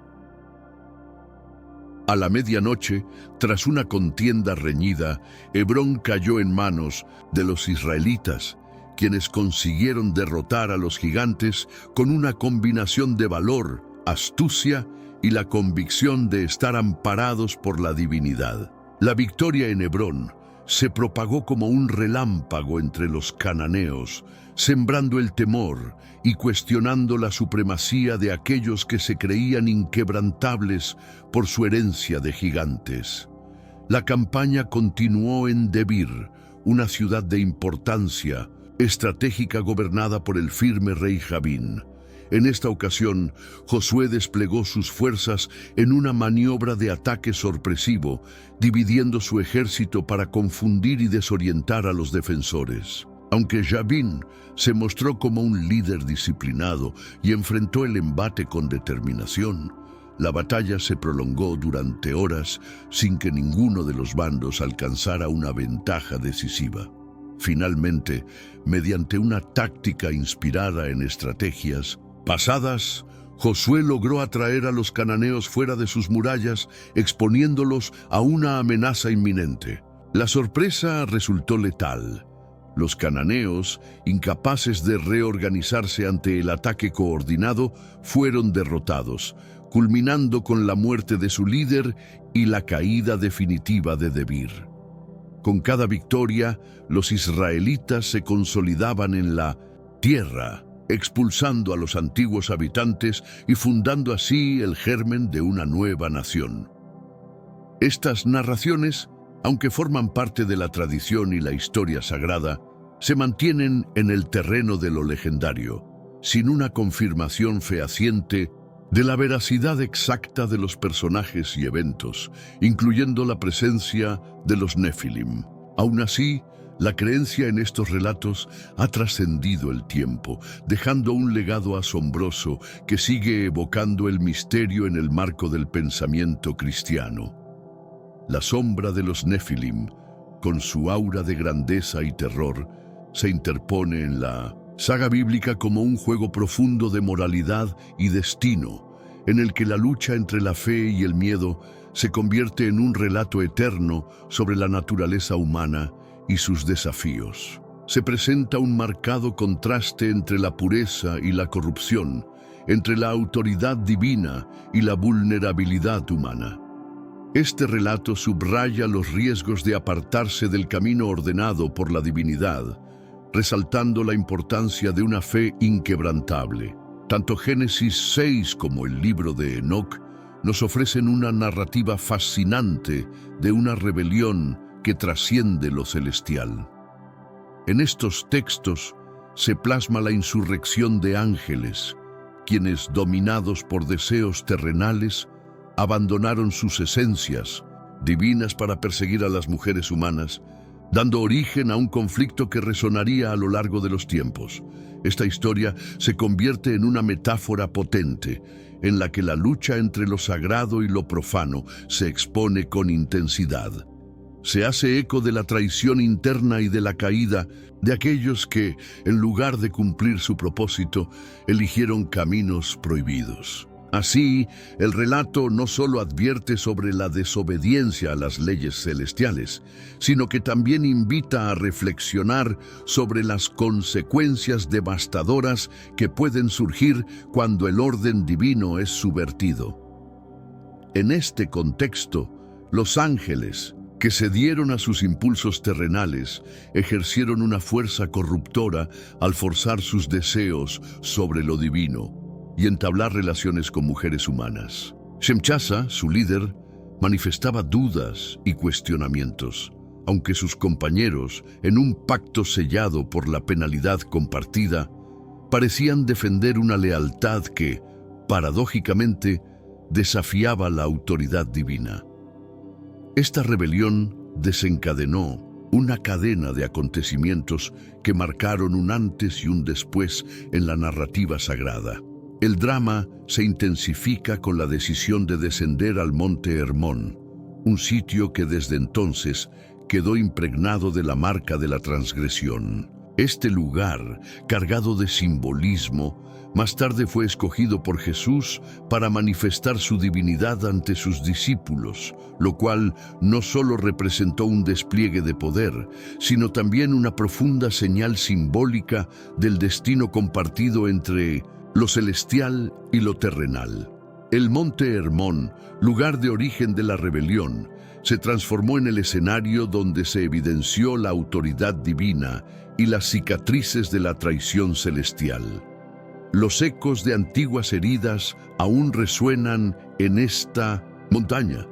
A la medianoche, tras una contienda reñida, Hebrón cayó en manos de los israelitas, quienes consiguieron derrotar a los gigantes con una combinación de valor, astucia y la convicción de estar amparados por la divinidad. La victoria en Hebrón se propagó como un relámpago entre los cananeos, sembrando el temor y cuestionando la supremacía de aquellos que se creían inquebrantables por su herencia de gigantes. La campaña continuó en Debir, una ciudad de importancia estratégica gobernada por el firme rey Javín. En esta ocasión, Josué desplegó sus fuerzas en una maniobra de ataque sorpresivo, dividiendo su ejército para confundir y desorientar a los defensores. Aunque Javín se mostró como un líder disciplinado y enfrentó el embate con determinación, la batalla se prolongó durante horas sin que ninguno de los bandos alcanzara una ventaja decisiva. Finalmente, mediante una táctica inspirada en estrategias pasadas, Josué logró atraer a los cananeos fuera de sus murallas, exponiéndolos a una amenaza inminente. La sorpresa resultó letal. Los cananeos, incapaces de reorganizarse ante el ataque coordinado, fueron derrotados, culminando con la muerte de su líder y la caída definitiva de Debir. Con cada victoria, los israelitas se consolidaban en la tierra, expulsando a los antiguos habitantes y fundando así el germen de una nueva nación. Estas narraciones, aunque forman parte de la tradición y la historia sagrada, se mantienen en el terreno de lo legendario, sin una confirmación fehaciente de la veracidad exacta de los personajes y eventos, incluyendo la presencia de los Nefilim. Aún así, la creencia en estos relatos ha trascendido el tiempo, dejando un legado asombroso que sigue evocando el misterio en el marco del pensamiento cristiano. La sombra de los Nefilim, con su aura de grandeza y terror, se interpone en la saga bíblica como un juego profundo de moralidad y destino, en el que la lucha entre la fe y el miedo se convierte en un relato eterno sobre la naturaleza humana y sus desafíos. Se presenta un marcado contraste entre la pureza y la corrupción, entre la autoridad divina y la vulnerabilidad humana. Este relato subraya los riesgos de apartarse del camino ordenado por la divinidad, resaltando la importancia de una fe inquebrantable. Tanto Génesis 6 como el libro de Enoc nos ofrecen una narrativa fascinante de una rebelión que trasciende lo celestial. En estos textos se plasma la insurrección de ángeles, quienes, dominados por deseos terrenales, abandonaron sus esencias divinas para perseguir a las mujeres humanas, dando origen a un conflicto que resonaría a lo largo de los tiempos. Esta historia se convierte en una metáfora potente, en la que la lucha entre lo sagrado y lo profano se expone con intensidad. se hace eco de la traición interna y de la caída de aquellos que, en lugar de cumplir su propósito, eligieron caminos prohibidos. Así, el relato no solo advierte sobre la desobediencia a las leyes celestiales, sino que también invita a reflexionar sobre las consecuencias devastadoras que pueden surgir cuando el orden divino es subvertido. En este contexto, los ángeles, que cedieron a sus impulsos terrenales, ejercieron una fuerza corruptora al forzar sus deseos sobre lo divino y entablar relaciones con mujeres humanas. Shemchaza, su líder, manifestaba dudas y cuestionamientos, aunque sus compañeros, en un pacto sellado por la penalidad compartida, parecían defender una lealtad que, paradójicamente, desafiaba la autoridad divina. Esta rebelión desencadenó una cadena de acontecimientos que marcaron un antes y un después en la narrativa sagrada. El drama se intensifica con la decisión de descender al monte Hermón, un sitio que desde entonces quedó impregnado de la marca de la transgresión. Este lugar, cargado de simbolismo, más tarde fue escogido por Jesús para manifestar su divinidad ante sus discípulos, lo cual no solo representó un despliegue de poder, sino también una profunda señal simbólica del destino compartido entre lo celestial y lo terrenal. El monte Hermón, lugar de origen de la rebelión, se transformó en el escenario donde se evidenció la autoridad divina y las cicatrices de la traición celestial. Los ecos de antiguas heridas aún resuenan en esta montaña,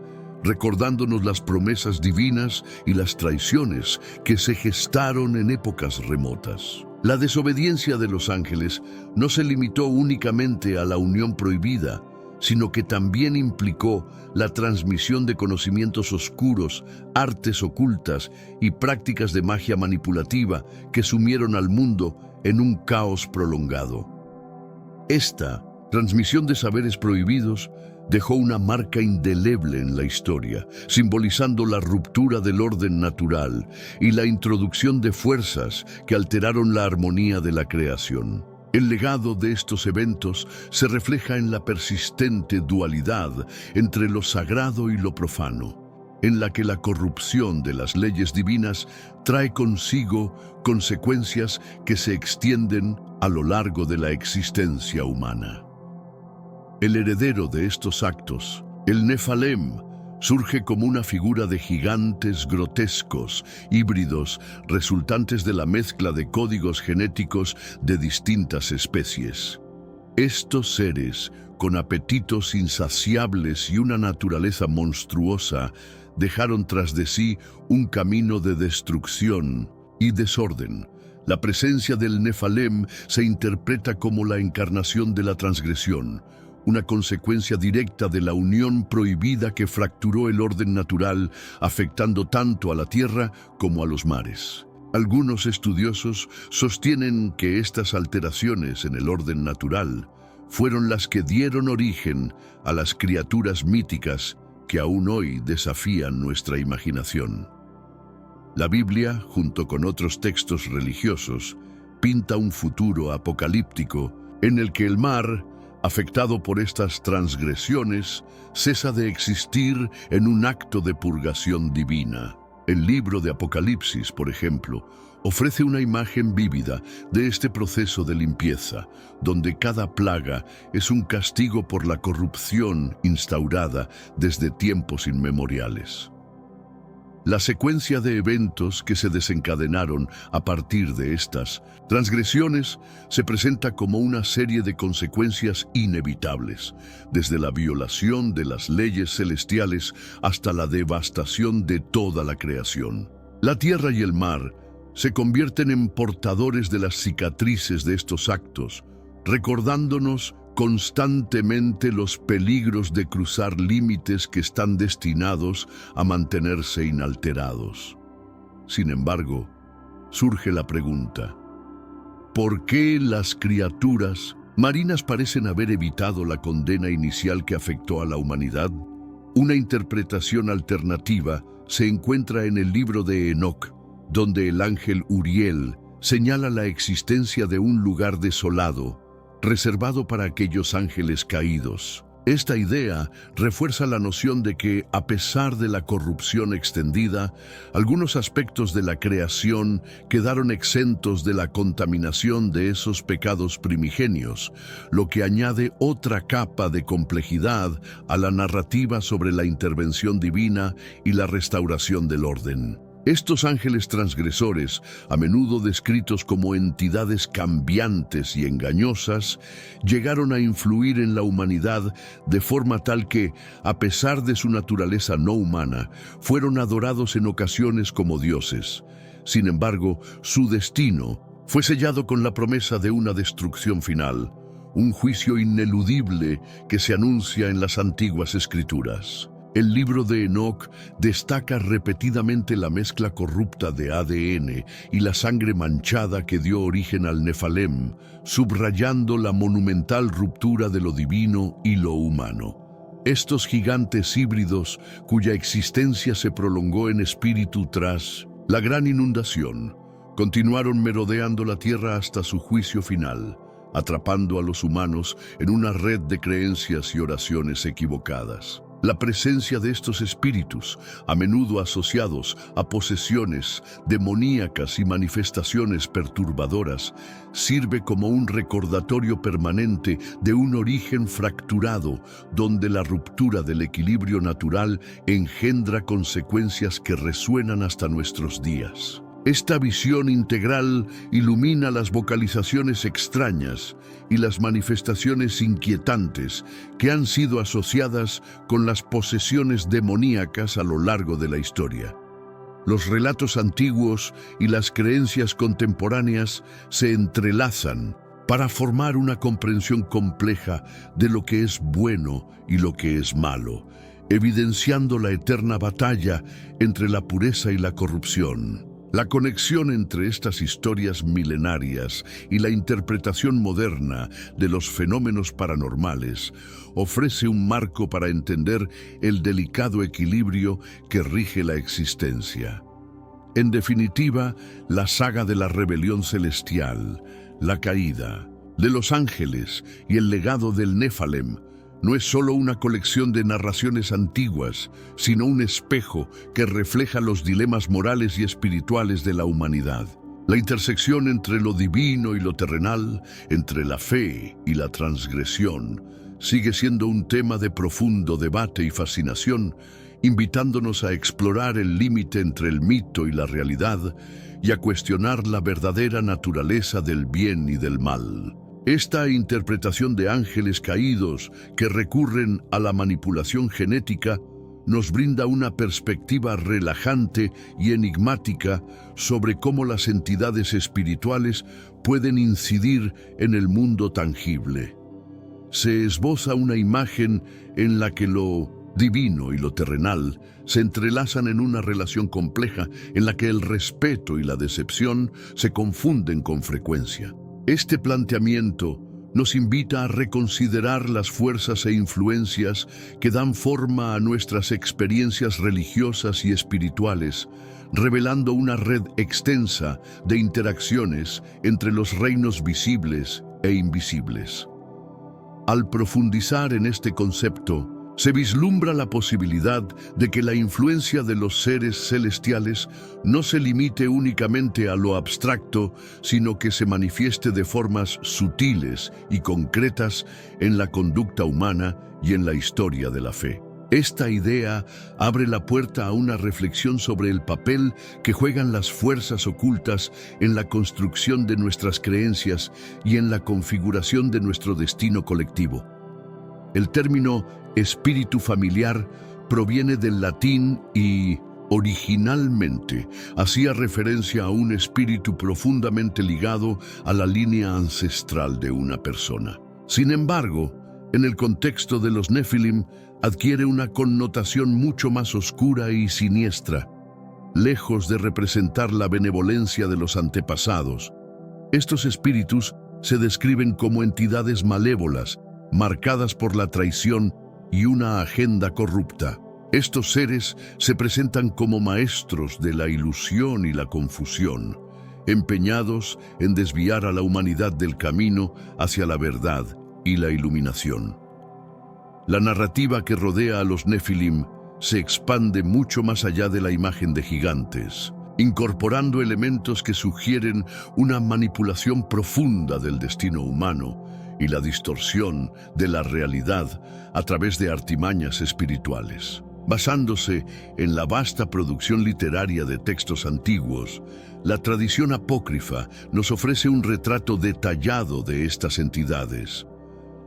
recordándonos las promesas divinas y las traiciones que se gestaron en épocas remotas. La desobediencia de los ángeles no se limitó únicamente a la unión prohibida, sino que también implicó la transmisión de conocimientos oscuros, artes ocultas y prácticas de magia manipulativa que sumieron al mundo en un caos prolongado. Esta transmisión de saberes prohibidos dejó una marca indeleble en la historia, simbolizando la ruptura del orden natural y la introducción de fuerzas que alteraron la armonía de la creación. El legado de estos eventos se refleja en la persistente dualidad entre lo sagrado y lo profano, en la que la corrupción de las leyes divinas trae consigo consecuencias que se extienden a lo largo de la existencia humana. El heredero de estos actos, el Nefalem, surge como una figura de gigantes grotescos, híbridos, resultantes de la mezcla de códigos genéticos de distintas especies. Estos seres, con apetitos insaciables y una naturaleza monstruosa, dejaron tras de sí un camino de destrucción y desorden. La presencia del Nefalem se interpreta como la encarnación de la transgresión, una consecuencia directa de la unión prohibida que fracturó el orden natural, afectando tanto a la tierra como a los mares. Algunos estudiosos sostienen que estas alteraciones en el orden natural fueron las que dieron origen a las criaturas míticas que aún hoy desafían nuestra imaginación. La Biblia, junto con otros textos religiosos, pinta un futuro apocalíptico en el que el mar, afectado por estas transgresiones, cesa de existir en un acto de purgación divina. El libro de Apocalipsis, por ejemplo, ofrece una imagen vívida de este proceso de limpieza, donde cada plaga es un castigo por la corrupción instaurada desde tiempos inmemoriales. La secuencia de eventos que se desencadenaron a partir de estas transgresiones se presenta como una serie de consecuencias inevitables, desde la violación de las leyes celestiales hasta la devastación de toda la creación. La tierra y el mar se convierten en portadores de las cicatrices de estos actos, recordándonos constantemente los peligros de cruzar límites que están destinados a mantenerse inalterados. Sin embargo, surge la pregunta: ¿por qué las criaturas marinas parecen haber evitado la condena inicial que afectó a la humanidad? Una interpretación alternativa se encuentra en el libro de Enoc, donde el ángel Uriel señala la existencia de un lugar desolado, reservado para aquellos ángeles caídos. Esta idea refuerza la noción de que, a pesar de la corrupción extendida, algunos aspectos de la creación quedaron exentos de la contaminación de esos pecados primigenios, lo que añade otra capa de complejidad a la narrativa sobre la intervención divina y la restauración del orden. Estos ángeles transgresores, a menudo descritos como entidades cambiantes y engañosas, llegaron a influir en la humanidad de forma tal que, a pesar de su naturaleza no humana, fueron adorados en ocasiones como dioses. Sin embargo, su destino fue sellado con la promesa de una destrucción final, un juicio ineludible que se anuncia en las antiguas escrituras. El libro de Enoc destaca repetidamente la mezcla corrupta de ADN y la sangre manchada que dio origen al Nefalem, subrayando la monumental ruptura de lo divino y lo humano. Estos gigantes híbridos, cuya existencia se prolongó en espíritu tras la gran inundación, continuaron merodeando la tierra hasta su juicio final, atrapando a los humanos en una red de creencias y oraciones equivocadas. La presencia de estos espíritus, a menudo asociados a posesiones demoníacas y manifestaciones perturbadoras, sirve como un recordatorio permanente de un origen fracturado, donde la ruptura del equilibrio natural engendra consecuencias que resuenan hasta nuestros días. Esta visión integral ilumina las vocalizaciones extrañas y las manifestaciones inquietantes que han sido asociadas con las posesiones demoníacas a lo largo de la historia. Los relatos antiguos y las creencias contemporáneas se entrelazan para formar una comprensión compleja de lo que es bueno y lo que es malo, evidenciando la eterna batalla entre la pureza y la corrupción. La conexión entre estas historias milenarias y la interpretación moderna de los fenómenos paranormales ofrece un marco para entender el delicado equilibrio que rige la existencia. En definitiva, la saga de la rebelión celestial, la caída de los ángeles y el legado del Nefalem no es solo una colección de narraciones antiguas, sino un espejo que refleja los dilemas morales y espirituales de la humanidad. La intersección entre lo divino y lo terrenal, entre la fe y la transgresión, sigue siendo un tema de profundo debate y fascinación, invitándonos a explorar el límite entre el mito y la realidad y a cuestionar la verdadera naturaleza del bien y del mal. Esta interpretación de ángeles caídos que recurren a la manipulación genética nos brinda una perspectiva relajante y enigmática sobre cómo las entidades espirituales pueden incidir en el mundo tangible. Se esboza una imagen en la que lo divino y lo terrenal se entrelazan en una relación compleja en la que el respeto y la decepción se confunden con frecuencia. Este planteamiento nos invita a reconsiderar las fuerzas e influencias que dan forma a nuestras experiencias religiosas y espirituales, revelando una red extensa de interacciones entre los reinos visibles e invisibles. Al profundizar en este concepto, se vislumbra la posibilidad de que la influencia de los seres celestiales no se limite únicamente a lo abstracto, sino que se manifieste de formas sutiles y concretas en la conducta humana y en la historia de la fe. Esta idea abre la puerta a una reflexión sobre el papel que juegan las fuerzas ocultas en la construcción de nuestras creencias y en la configuración de nuestro destino colectivo. El término espíritu familiar proviene del latín y, originalmente, hacía referencia a un espíritu profundamente ligado a la línea ancestral de una persona. Sin embargo, en el contexto de los Nefilim, adquiere una connotación mucho más oscura y siniestra. Lejos de representar la benevolencia de los antepasados, estos espíritus se describen como entidades malévolas, marcadas por la traición y una agenda corrupta. Estos seres se presentan como maestros de la ilusión y la confusión, empeñados en desviar a la humanidad del camino hacia la verdad y la iluminación. La narrativa que rodea a los Nefilim se expande mucho más allá de la imagen de gigantes, incorporando elementos que sugieren una manipulación profunda del destino humano y la distorsión de la realidad a través de artimañas espirituales. Basándose en la vasta producción literaria de textos antiguos, la tradición apócrifa nos ofrece un retrato detallado de estas entidades.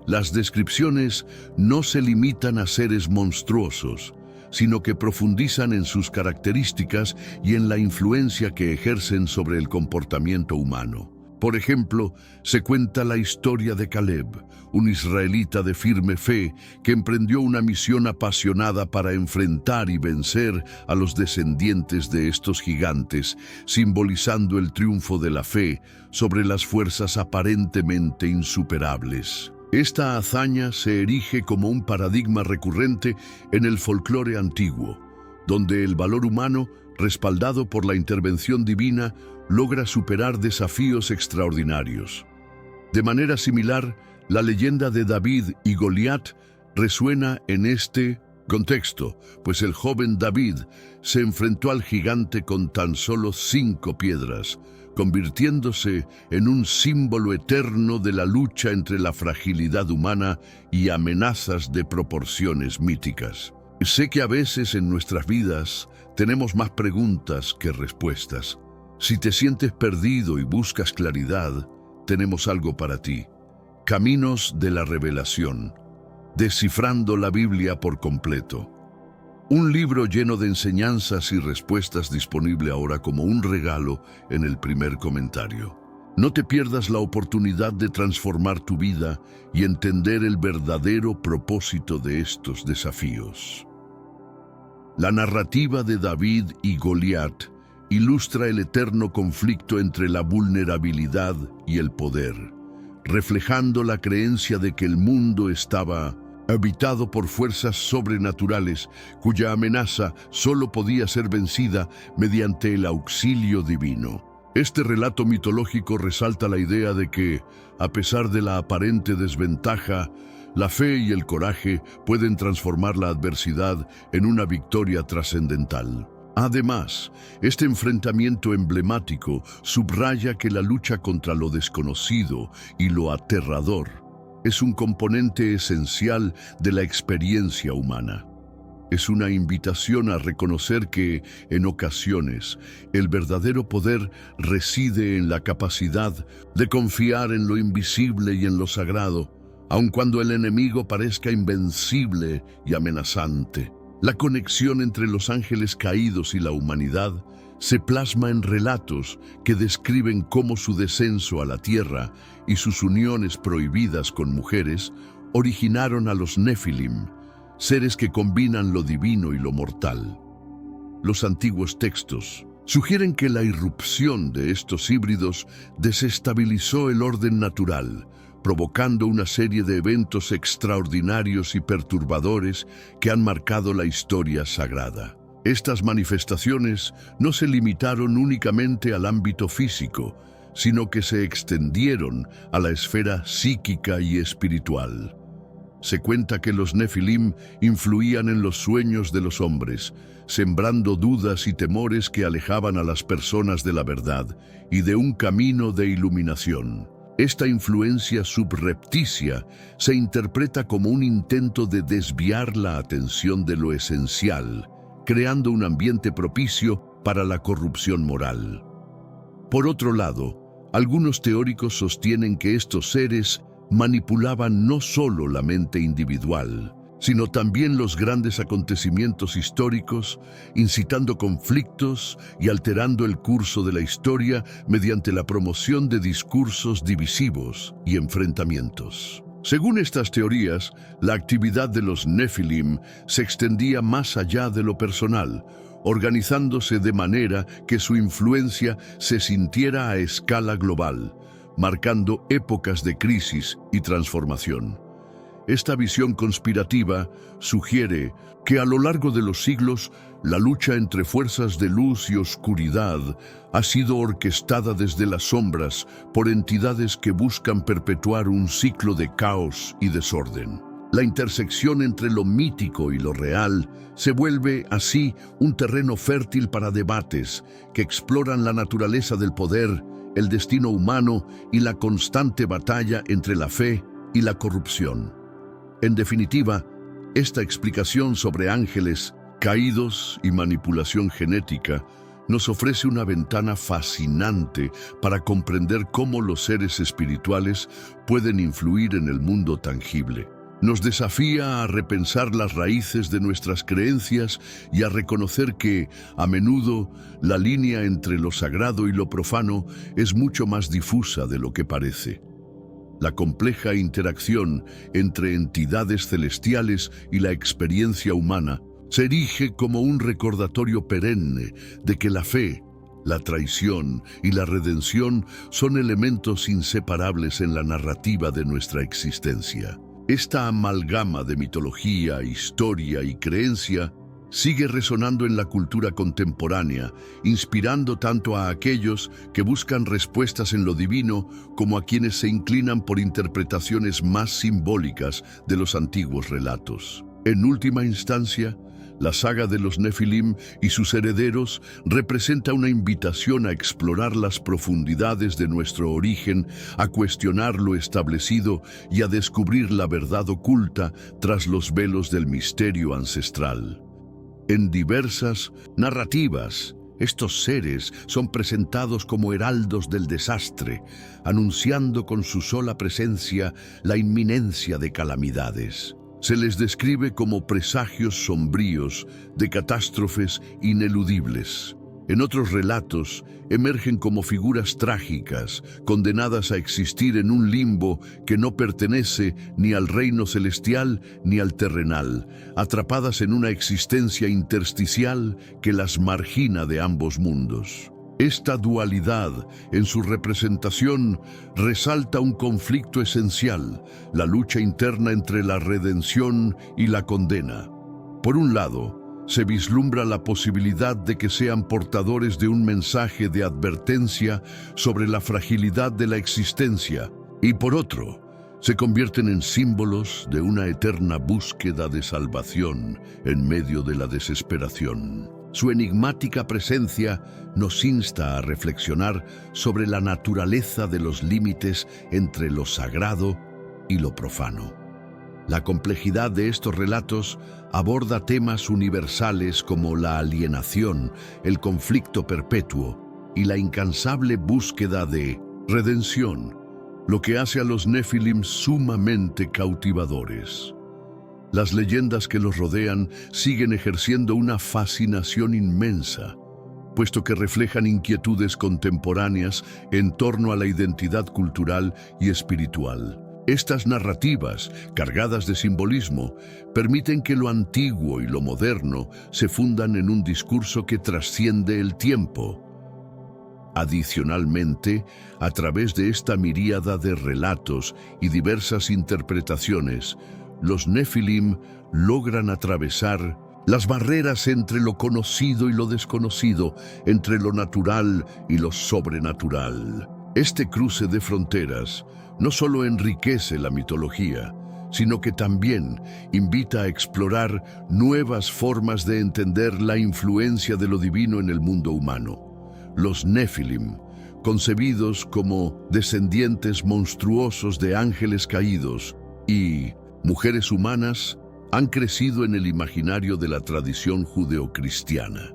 Las descripciones no se limitan a seres monstruosos, sino que profundizan en sus características y en la influencia que ejercen sobre el comportamiento humano. Por ejemplo, se cuenta la historia de Caleb, un israelita de firme fe que emprendió una misión apasionada para enfrentar y vencer a los descendientes de estos gigantes, simbolizando el triunfo de la fe sobre las fuerzas aparentemente insuperables. Esta hazaña se erige como un paradigma recurrente en el folclore antiguo, donde el valor humano, respaldado por la intervención divina, logra superar desafíos extraordinarios. De manera similar, la leyenda de David y Goliat resuena en este contexto, pues el joven David se enfrentó al gigante con tan solo 5 piedras, convirtiéndose en un símbolo eterno de la lucha entre la fragilidad humana y amenazas de proporciones míticas. Sé que a veces en nuestras vidas tenemos más preguntas que respuestas. Si te sientes perdido y buscas claridad, tenemos algo para ti. Caminos de la Revelación. Descifrando la Biblia por completo. Un libro lleno de enseñanzas y respuestas disponible ahora como un regalo en el primer comentario. No te pierdas la oportunidad de transformar tu vida y entender el verdadero propósito de estos desafíos. La narrativa de David y Goliat ilustra el eterno conflicto entre la vulnerabilidad y el poder, reflejando la creencia de que el mundo estaba habitado por fuerzas sobrenaturales cuya amenaza solo podía ser vencida mediante el auxilio divino. Este relato mitológico resalta la idea de que, a pesar de la aparente desventaja, la fe y el coraje pueden transformar la adversidad en una victoria trascendental. Además, este enfrentamiento emblemático subraya que la lucha contra lo desconocido y lo aterrador es un componente esencial de la experiencia humana. Es una invitación a reconocer que, en ocasiones, el verdadero poder reside en la capacidad de confiar en lo invisible y en lo sagrado, aun cuando el enemigo parezca invencible y amenazante. La conexión entre los ángeles caídos y la humanidad se plasma en relatos que describen cómo su descenso a la tierra y sus uniones prohibidas con mujeres originaron a los Nefilim, seres que combinan lo divino y lo mortal. Los antiguos textos sugieren que la irrupción de estos híbridos desestabilizó el orden natural, provocando una serie de eventos extraordinarios y perturbadores que han marcado la historia sagrada. Estas manifestaciones no se limitaron únicamente al ámbito físico, sino que se extendieron a la esfera psíquica y espiritual. Se cuenta que los Nefilim influían en los sueños de los hombres, sembrando dudas y temores que alejaban a las personas de la verdad y de un camino de iluminación. Esta influencia subrepticia se interpreta como un intento de desviar la atención de lo esencial, creando un ambiente propicio para la corrupción moral. Por otro lado, algunos teóricos sostienen que estos seres manipulaban no solo la mente individual, sino también los grandes acontecimientos históricos, incitando conflictos y alterando el curso de la historia mediante la promoción de discursos divisivos y enfrentamientos. Según estas teorías, la actividad de los Nefilim se extendía más allá de lo personal, organizándose de manera que su influencia se sintiera a escala global, marcando épocas de crisis y transformación. Esta visión conspirativa sugiere que a lo largo de los siglos la lucha entre fuerzas de luz y oscuridad ha sido orquestada desde las sombras por entidades que buscan perpetuar un ciclo de caos y desorden. La intersección entre lo mítico y lo real se vuelve así un terreno fértil para debates que exploran la naturaleza del poder, el destino humano y la constante batalla entre la fe y la corrupción. En definitiva, esta explicación sobre ángeles caídos y manipulación genética nos ofrece una ventana fascinante para comprender cómo los seres espirituales pueden influir en el mundo tangible. Nos desafía a repensar las raíces de nuestras creencias y a reconocer que, a menudo, la línea entre lo sagrado y lo profano es mucho más difusa de lo que parece. La compleja interacción entre entidades celestiales y la experiencia humana se erige como un recordatorio perenne de que la fe, la traición y la redención son elementos inseparables en la narrativa de nuestra existencia. Esta amalgama de mitología, historia y creencia sigue resonando en la cultura contemporánea, inspirando tanto a aquellos que buscan respuestas en lo divino como a quienes se inclinan por interpretaciones más simbólicas de los antiguos relatos. En última instancia, la saga de los Nefilim y sus herederos representa una invitación a explorar las profundidades de nuestro origen, a cuestionar lo establecido y a descubrir la verdad oculta tras los velos del misterio ancestral. En diversas narrativas, estos seres son presentados como heraldos del desastre, anunciando con su sola presencia la inminencia de calamidades. Se les describe como presagios sombríos de catástrofes ineludibles. En otros relatos, emergen como figuras trágicas, condenadas a existir en un limbo que no pertenece ni al reino celestial ni al terrenal, atrapadas en una existencia intersticial que las margina de ambos mundos. Esta dualidad, en su representación, resalta un conflicto esencial, la lucha interna entre la redención y la condena. Por un lado, se vislumbra la posibilidad de que sean portadores de un mensaje de advertencia sobre la fragilidad de la existencia, y por otro, se convierten en símbolos de una eterna búsqueda de salvación en medio de la desesperación. Su enigmática presencia nos insta a reflexionar sobre la naturaleza de los límites entre lo sagrado y lo profano. La complejidad de estos relatos aborda temas universales como la alienación, el conflicto perpetuo y la incansable búsqueda de redención, lo que hace a los Nefilim sumamente cautivadores. Las leyendas que los rodean siguen ejerciendo una fascinación inmensa, puesto que reflejan inquietudes contemporáneas en torno a la identidad cultural y espiritual. Estas narrativas, cargadas de simbolismo, permiten que lo antiguo y lo moderno se fundan en un discurso que trasciende el tiempo. Adicionalmente, a través de esta miríada de relatos y diversas interpretaciones, los Nefilim logran atravesar las barreras entre lo conocido y lo desconocido, entre lo natural y lo sobrenatural. Este cruce de fronteras no solo enriquece la mitología, sino que también invita a explorar nuevas formas de entender la influencia de lo divino en el mundo humano. Los Nefilim, concebidos como descendientes monstruosos de ángeles caídos y mujeres humanas, han crecido en el imaginario de la tradición judeocristiana.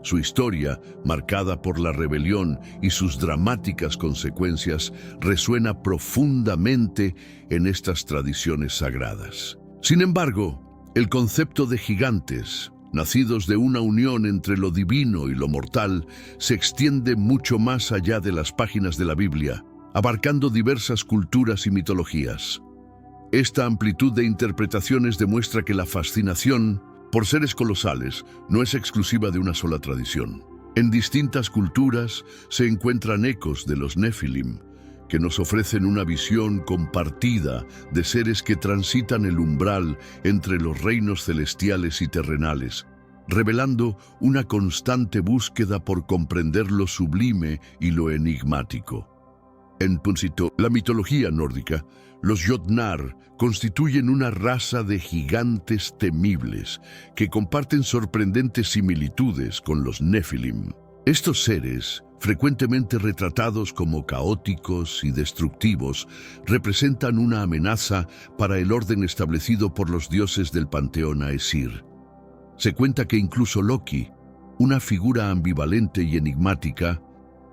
Su historia, marcada por la rebelión y sus dramáticas consecuencias, resuena profundamente en estas tradiciones sagradas. Sin embargo, el concepto de gigantes, nacidos de una unión entre lo divino y lo mortal, se extiende mucho más allá de las páginas de la Biblia, abarcando diversas culturas y mitologías. Esta amplitud de interpretaciones demuestra que la fascinación por seres colosales no es exclusiva de una sola tradición. En distintas culturas se encuentran ecos de los Nefilim, que nos ofrecen una visión compartida de seres que transitan el umbral entre los reinos celestiales y terrenales, revelando una constante búsqueda por comprender lo sublime y lo enigmático. En Punsito, la mitología nórdica, los Jotnar constituyen una raza de gigantes temibles que comparten sorprendentes similitudes con los Nefilim. Estos seres, frecuentemente retratados como caóticos y destructivos, representan una amenaza para el orden establecido por los dioses del panteón Aesir. Se cuenta que incluso Loki, una figura ambivalente y enigmática,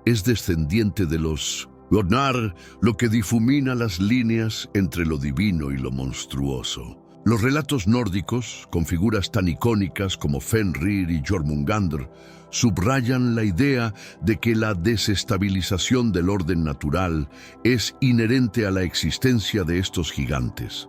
es descendiente de los Jotnar, lo que difumina las líneas entre lo divino y lo monstruoso. Los relatos nórdicos, con figuras tan icónicas como Fenrir y Jormungandr, subrayan la idea de que la desestabilización del orden natural es inherente a la existencia de estos gigantes.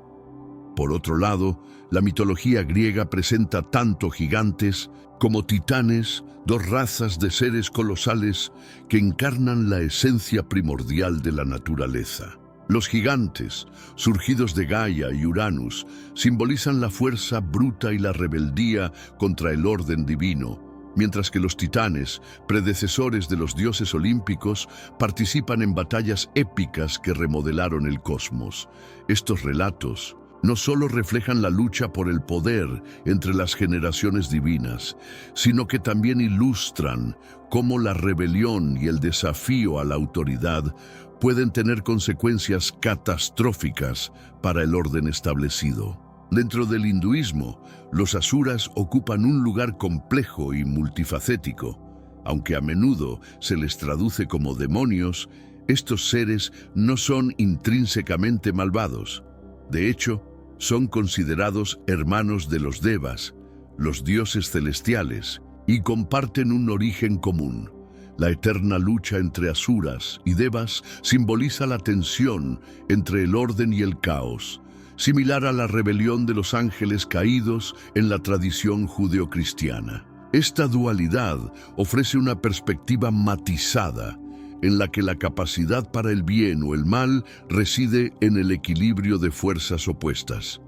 Por otro lado, la mitología griega presenta tanto gigantes como titanes, dos razas de seres colosales que encarnan la esencia primordial de la naturaleza. Los gigantes, surgidos de Gaia y Uranus, simbolizan la fuerza bruta y la rebeldía contra el orden divino, mientras que los titanes, predecesores de los dioses olímpicos, participan en batallas épicas que remodelaron el cosmos. Estos relatos no solo reflejan la lucha por el poder entre las generaciones divinas, sino que también ilustran cómo la rebelión y el desafío a la autoridad pueden tener consecuencias catastróficas para el orden establecido. Dentro del hinduismo, los asuras ocupan un lugar complejo y multifacético. Aunque a menudo se les traduce como demonios, estos seres no son intrínsecamente malvados. De hecho, son considerados hermanos de los devas, los dioses celestiales, y comparten un origen común. La eterna lucha entre asuras y devas simboliza la tensión entre el orden y el caos, similar a la rebelión de los ángeles caídos en la tradición judeocristiana. Esta dualidad ofrece una perspectiva matizada, en la que la capacidad para el bien o el mal reside en el equilibrio de fuerzas opuestas.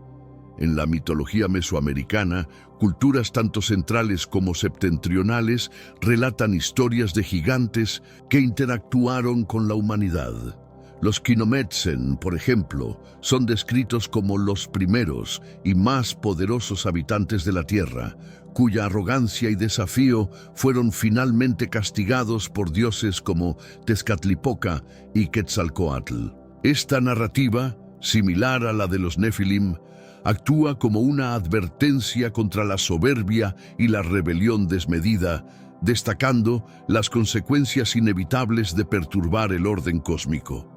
En la mitología mesoamericana, culturas tanto centrales como septentrionales relatan historias de gigantes que interactuaron con la humanidad. Los Kinometsen, por ejemplo, son descritos como los primeros y más poderosos habitantes de la Tierra, cuya arrogancia y desafío fueron finalmente castigados por dioses como Tezcatlipoca y Quetzalcóatl. Esta narrativa, similar a la de los Nefilim, actúa como una advertencia contra la soberbia y la rebelión desmedida, destacando las consecuencias inevitables de perturbar el orden cósmico.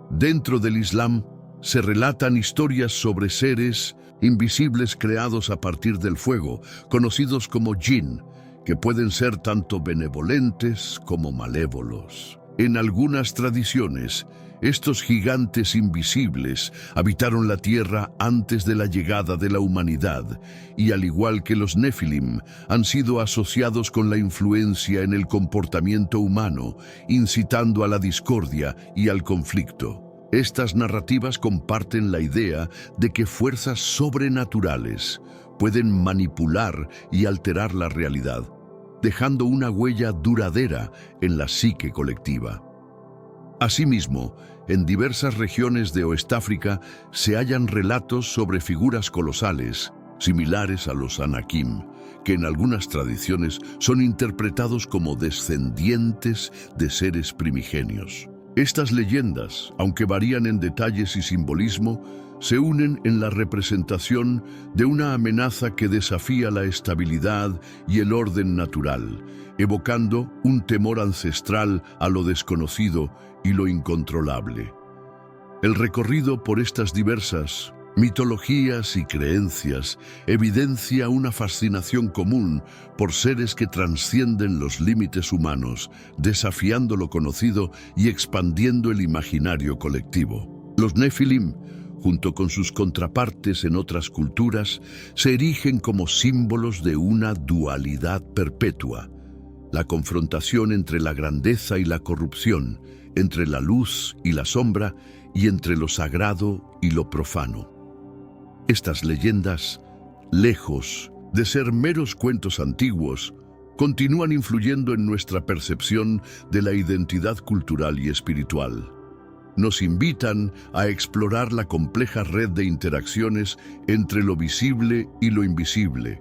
Dentro del Islam, se relatan historias sobre seres invisibles creados a partir del fuego, conocidos como jinn, que pueden ser tanto benevolentes como malévolos. En algunas tradiciones, estos gigantes invisibles habitaron la tierra antes de la llegada de la humanidad y, al igual que los Nefilim, han sido asociados con la influencia en el comportamiento humano, incitando a la discordia y al conflicto. Estas narrativas comparten la idea de que fuerzas sobrenaturales pueden manipular y alterar la realidad, dejando una huella duradera en la psique colectiva. Asimismo, en diversas regiones de Oestáfrica se hallan relatos sobre figuras colosales, similares a los Anakim, que en algunas tradiciones son interpretados como descendientes de seres primigenios. Estas leyendas, aunque varían en detalles y simbolismo, se unen en la representación de una amenaza que desafía la estabilidad y el orden natural, evocando un temor ancestral a lo desconocido y lo incontrolable. El recorrido por estas diversas mitologías y creencias evidencia una fascinación común por seres que trascienden los límites humanos, desafiando lo conocido y expandiendo el imaginario colectivo. Los Nefilim, junto con sus contrapartes en otras culturas, se erigen como símbolos de una dualidad perpetua: la confrontación entre la grandeza y la corrupción, entre la luz y la sombra, y entre lo sagrado y lo profano. Estas leyendas, lejos de ser meros cuentos antiguos, continúan influyendo en nuestra percepción de la identidad cultural y espiritual. Nos invitan a explorar la compleja red de interacciones entre lo visible y lo invisible,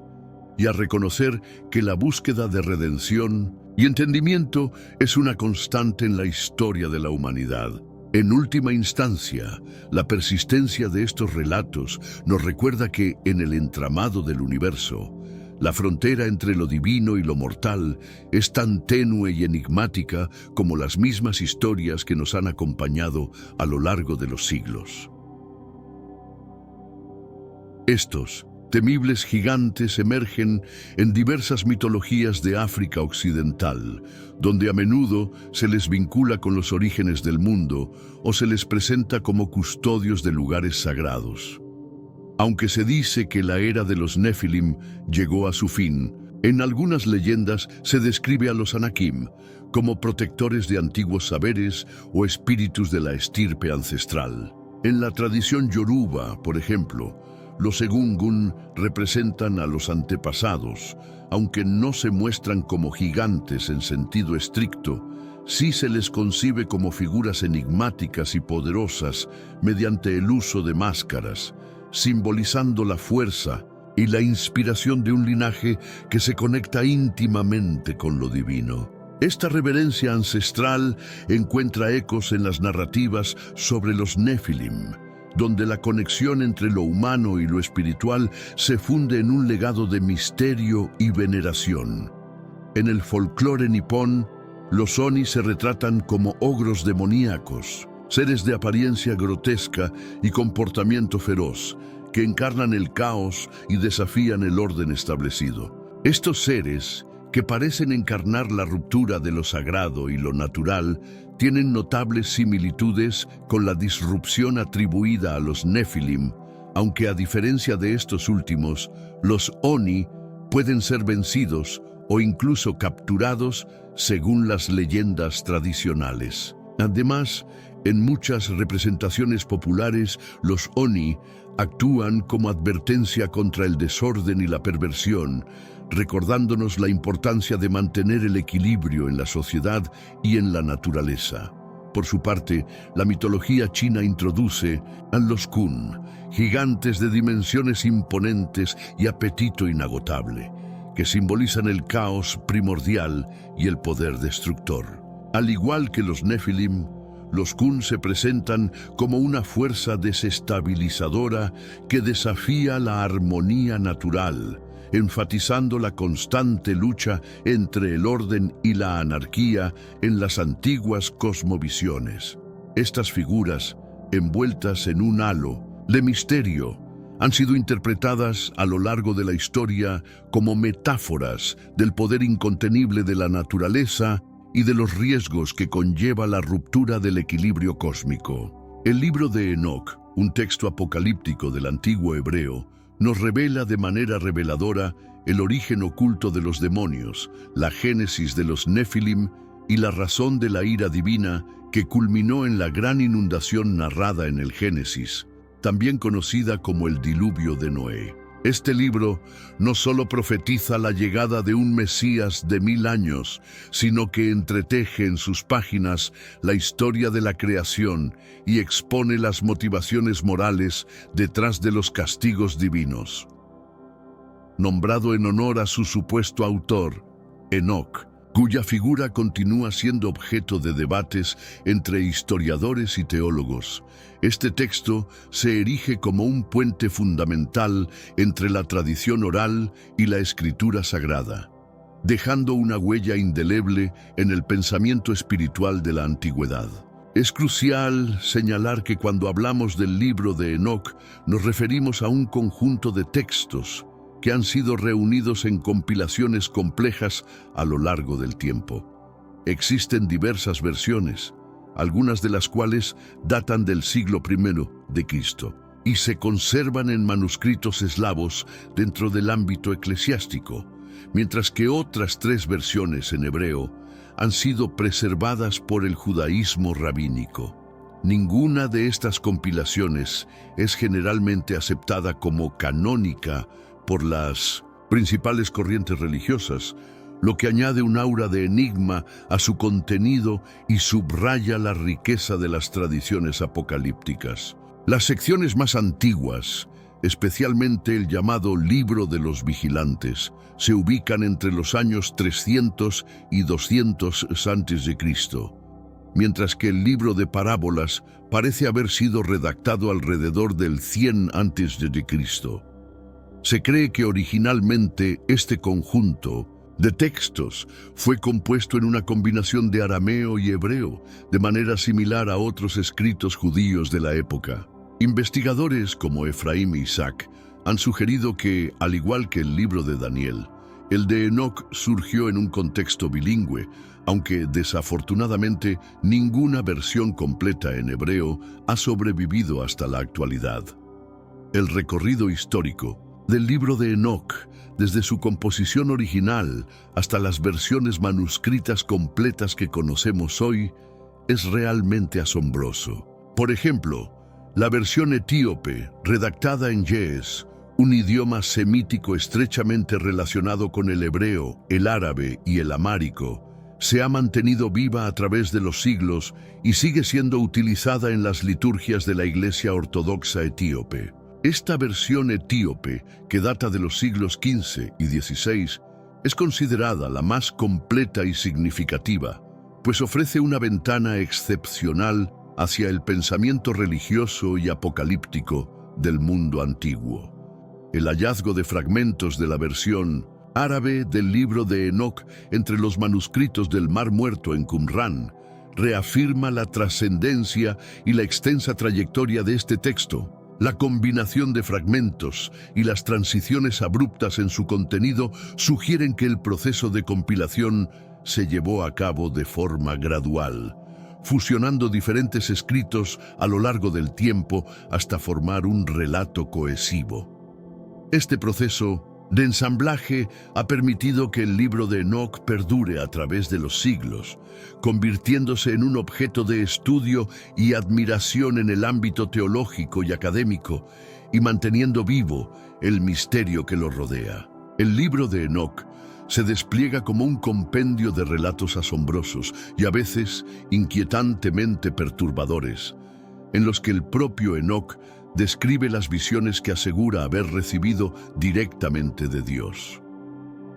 y a reconocer que la búsqueda de redención y entendimiento es una constante en la historia de la humanidad. En última instancia, la persistencia de estos relatos nos recuerda que, en el entramado del universo, la frontera entre lo divino y lo mortal es tan tenue y enigmática como las mismas historias que nos han acompañado a lo largo de los siglos. Estos temibles gigantes emergen en diversas mitologías de África Occidental, donde a menudo se les vincula con los orígenes del mundo o se les presenta como custodios de lugares sagrados. Aunque se dice que la era de los Nefilim llegó a su fin, en algunas leyendas se describe a los Anakim como protectores de antiguos saberes o espíritus de la estirpe ancestral. En la tradición yoruba, por ejemplo, los Egungun representan a los antepasados, aunque no se muestran como gigantes en sentido estricto. Sí se les concibe como figuras enigmáticas y poderosas mediante el uso de máscaras, simbolizando la fuerza y la inspiración de un linaje que se conecta íntimamente con lo divino. Esta reverencia ancestral encuentra ecos en las narrativas sobre los Nefilim, donde la conexión entre lo humano y lo espiritual se funde en un legado de misterio y veneración. En el folclore nipón, los Oni se retratan como ogros demoníacos, seres de apariencia grotesca y comportamiento feroz, que encarnan el caos y desafían el orden establecido. Estos seres, que parecen encarnar la ruptura de lo sagrado y lo natural, tienen notables similitudes con la disrupción atribuida a los Nefilim, aunque a diferencia de estos últimos, los Oni pueden ser vencidos o incluso capturados según las leyendas tradicionales. Además, en muchas representaciones populares, los Oni actúan como advertencia contra el desorden y la perversión, recordándonos la importancia de mantener el equilibrio en la sociedad y en la naturaleza. Por su parte, la mitología china introduce a los Kun, gigantes de dimensiones imponentes y apetito inagotable, que simbolizan el caos primordial y el poder destructor. Al igual que los Nefilim, los Kun se presentan como una fuerza desestabilizadora que desafía la armonía natural, enfatizando la constante lucha entre el orden y la anarquía en las antiguas cosmovisiones. Estas figuras, envueltas en un halo de misterio, han sido interpretadas a lo largo de la historia como metáforas del poder incontenible de la naturaleza y de los riesgos que conlleva la ruptura del equilibrio cósmico. El libro de Enoc, un texto apocalíptico del antiguo hebreo, nos revela de manera reveladora el origen oculto de los demonios, la génesis de los Nefilim y la razón de la ira divina que culminó en la gran inundación narrada en el Génesis, también conocida como el diluvio de Noé. Este libro no solo profetiza la llegada de un Mesías de 1000 años, sino que entreteje en sus páginas la historia de la creación y expone las motivaciones morales detrás de los castigos divinos. Nombrado en honor a su supuesto autor, Enoc, cuya figura continúa siendo objeto de debates entre historiadores y teólogos, este texto se erige como un puente fundamental entre la tradición oral y la escritura sagrada, dejando una huella indeleble en el pensamiento espiritual de la antigüedad. Es crucial señalar que cuando hablamos del libro de Enoc, nos referimos a un conjunto de textos que han sido reunidos en compilaciones complejas a lo largo del tiempo. Existen diversas versiones, algunas de las cuales datan del siglo I de Cristo, y se conservan en manuscritos eslavos dentro del ámbito eclesiástico, mientras que otras 3 versiones en hebreo han sido preservadas por el judaísmo rabínico. Ninguna de estas compilaciones es generalmente aceptada como canónica por las principales corrientes religiosas, lo que añade un aura de enigma a su contenido y subraya la riqueza de las tradiciones apocalípticas. Las secciones más antiguas, especialmente el llamado Libro de los Vigilantes, se ubican entre los años 300 y 200 a.C., mientras que el libro de parábolas parece haber sido redactado alrededor del 100 a.C. Se cree que originalmente este conjunto de textos fue compuesto en una combinación de arameo y hebreo, de manera similar a otros escritos judíos de la época. Investigadores como Efraim e Isaac han sugerido que, al igual que el libro de Daniel, el de Enoc surgió en un contexto bilingüe, aunque desafortunadamente ninguna versión completa en hebreo ha sobrevivido hasta la actualidad. El recorrido histórico del libro de Enoc, desde su composición original hasta las versiones manuscritas completas que conocemos hoy, es realmente asombroso. Por ejemplo, la versión etíope, redactada en Ge'ez, un idioma semítico estrechamente relacionado con el hebreo, el árabe y el amárico, se ha mantenido viva a través de los siglos y sigue siendo utilizada en las liturgias de la Iglesia Ortodoxa etíope. Esta versión etíope, que data de los siglos XV y XVI, es considerada la más completa y significativa, pues ofrece una ventana excepcional hacia el pensamiento religioso y apocalíptico del mundo antiguo. El hallazgo de fragmentos de la versión árabe del libro de Enoc entre los manuscritos del Mar Muerto en Qumrán reafirma la trascendencia y la extensa trayectoria de este texto. La combinación de fragmentos y las transiciones abruptas en su contenido sugieren que el proceso de compilación se llevó a cabo de forma gradual, fusionando diferentes escritos a lo largo del tiempo hasta formar un relato cohesivo. Este proceso de ensamblaje ha permitido que el libro de Enoc perdure a través de los siglos, convirtiéndose en un objeto de estudio y admiración en el ámbito teológico y académico, y manteniendo vivo el misterio que lo rodea. El libro de Enoc se despliega como un compendio de relatos asombrosos y a veces inquietantemente perturbadores, en los que el propio Enoc describe las visiones que asegura haber recibido directamente de Dios.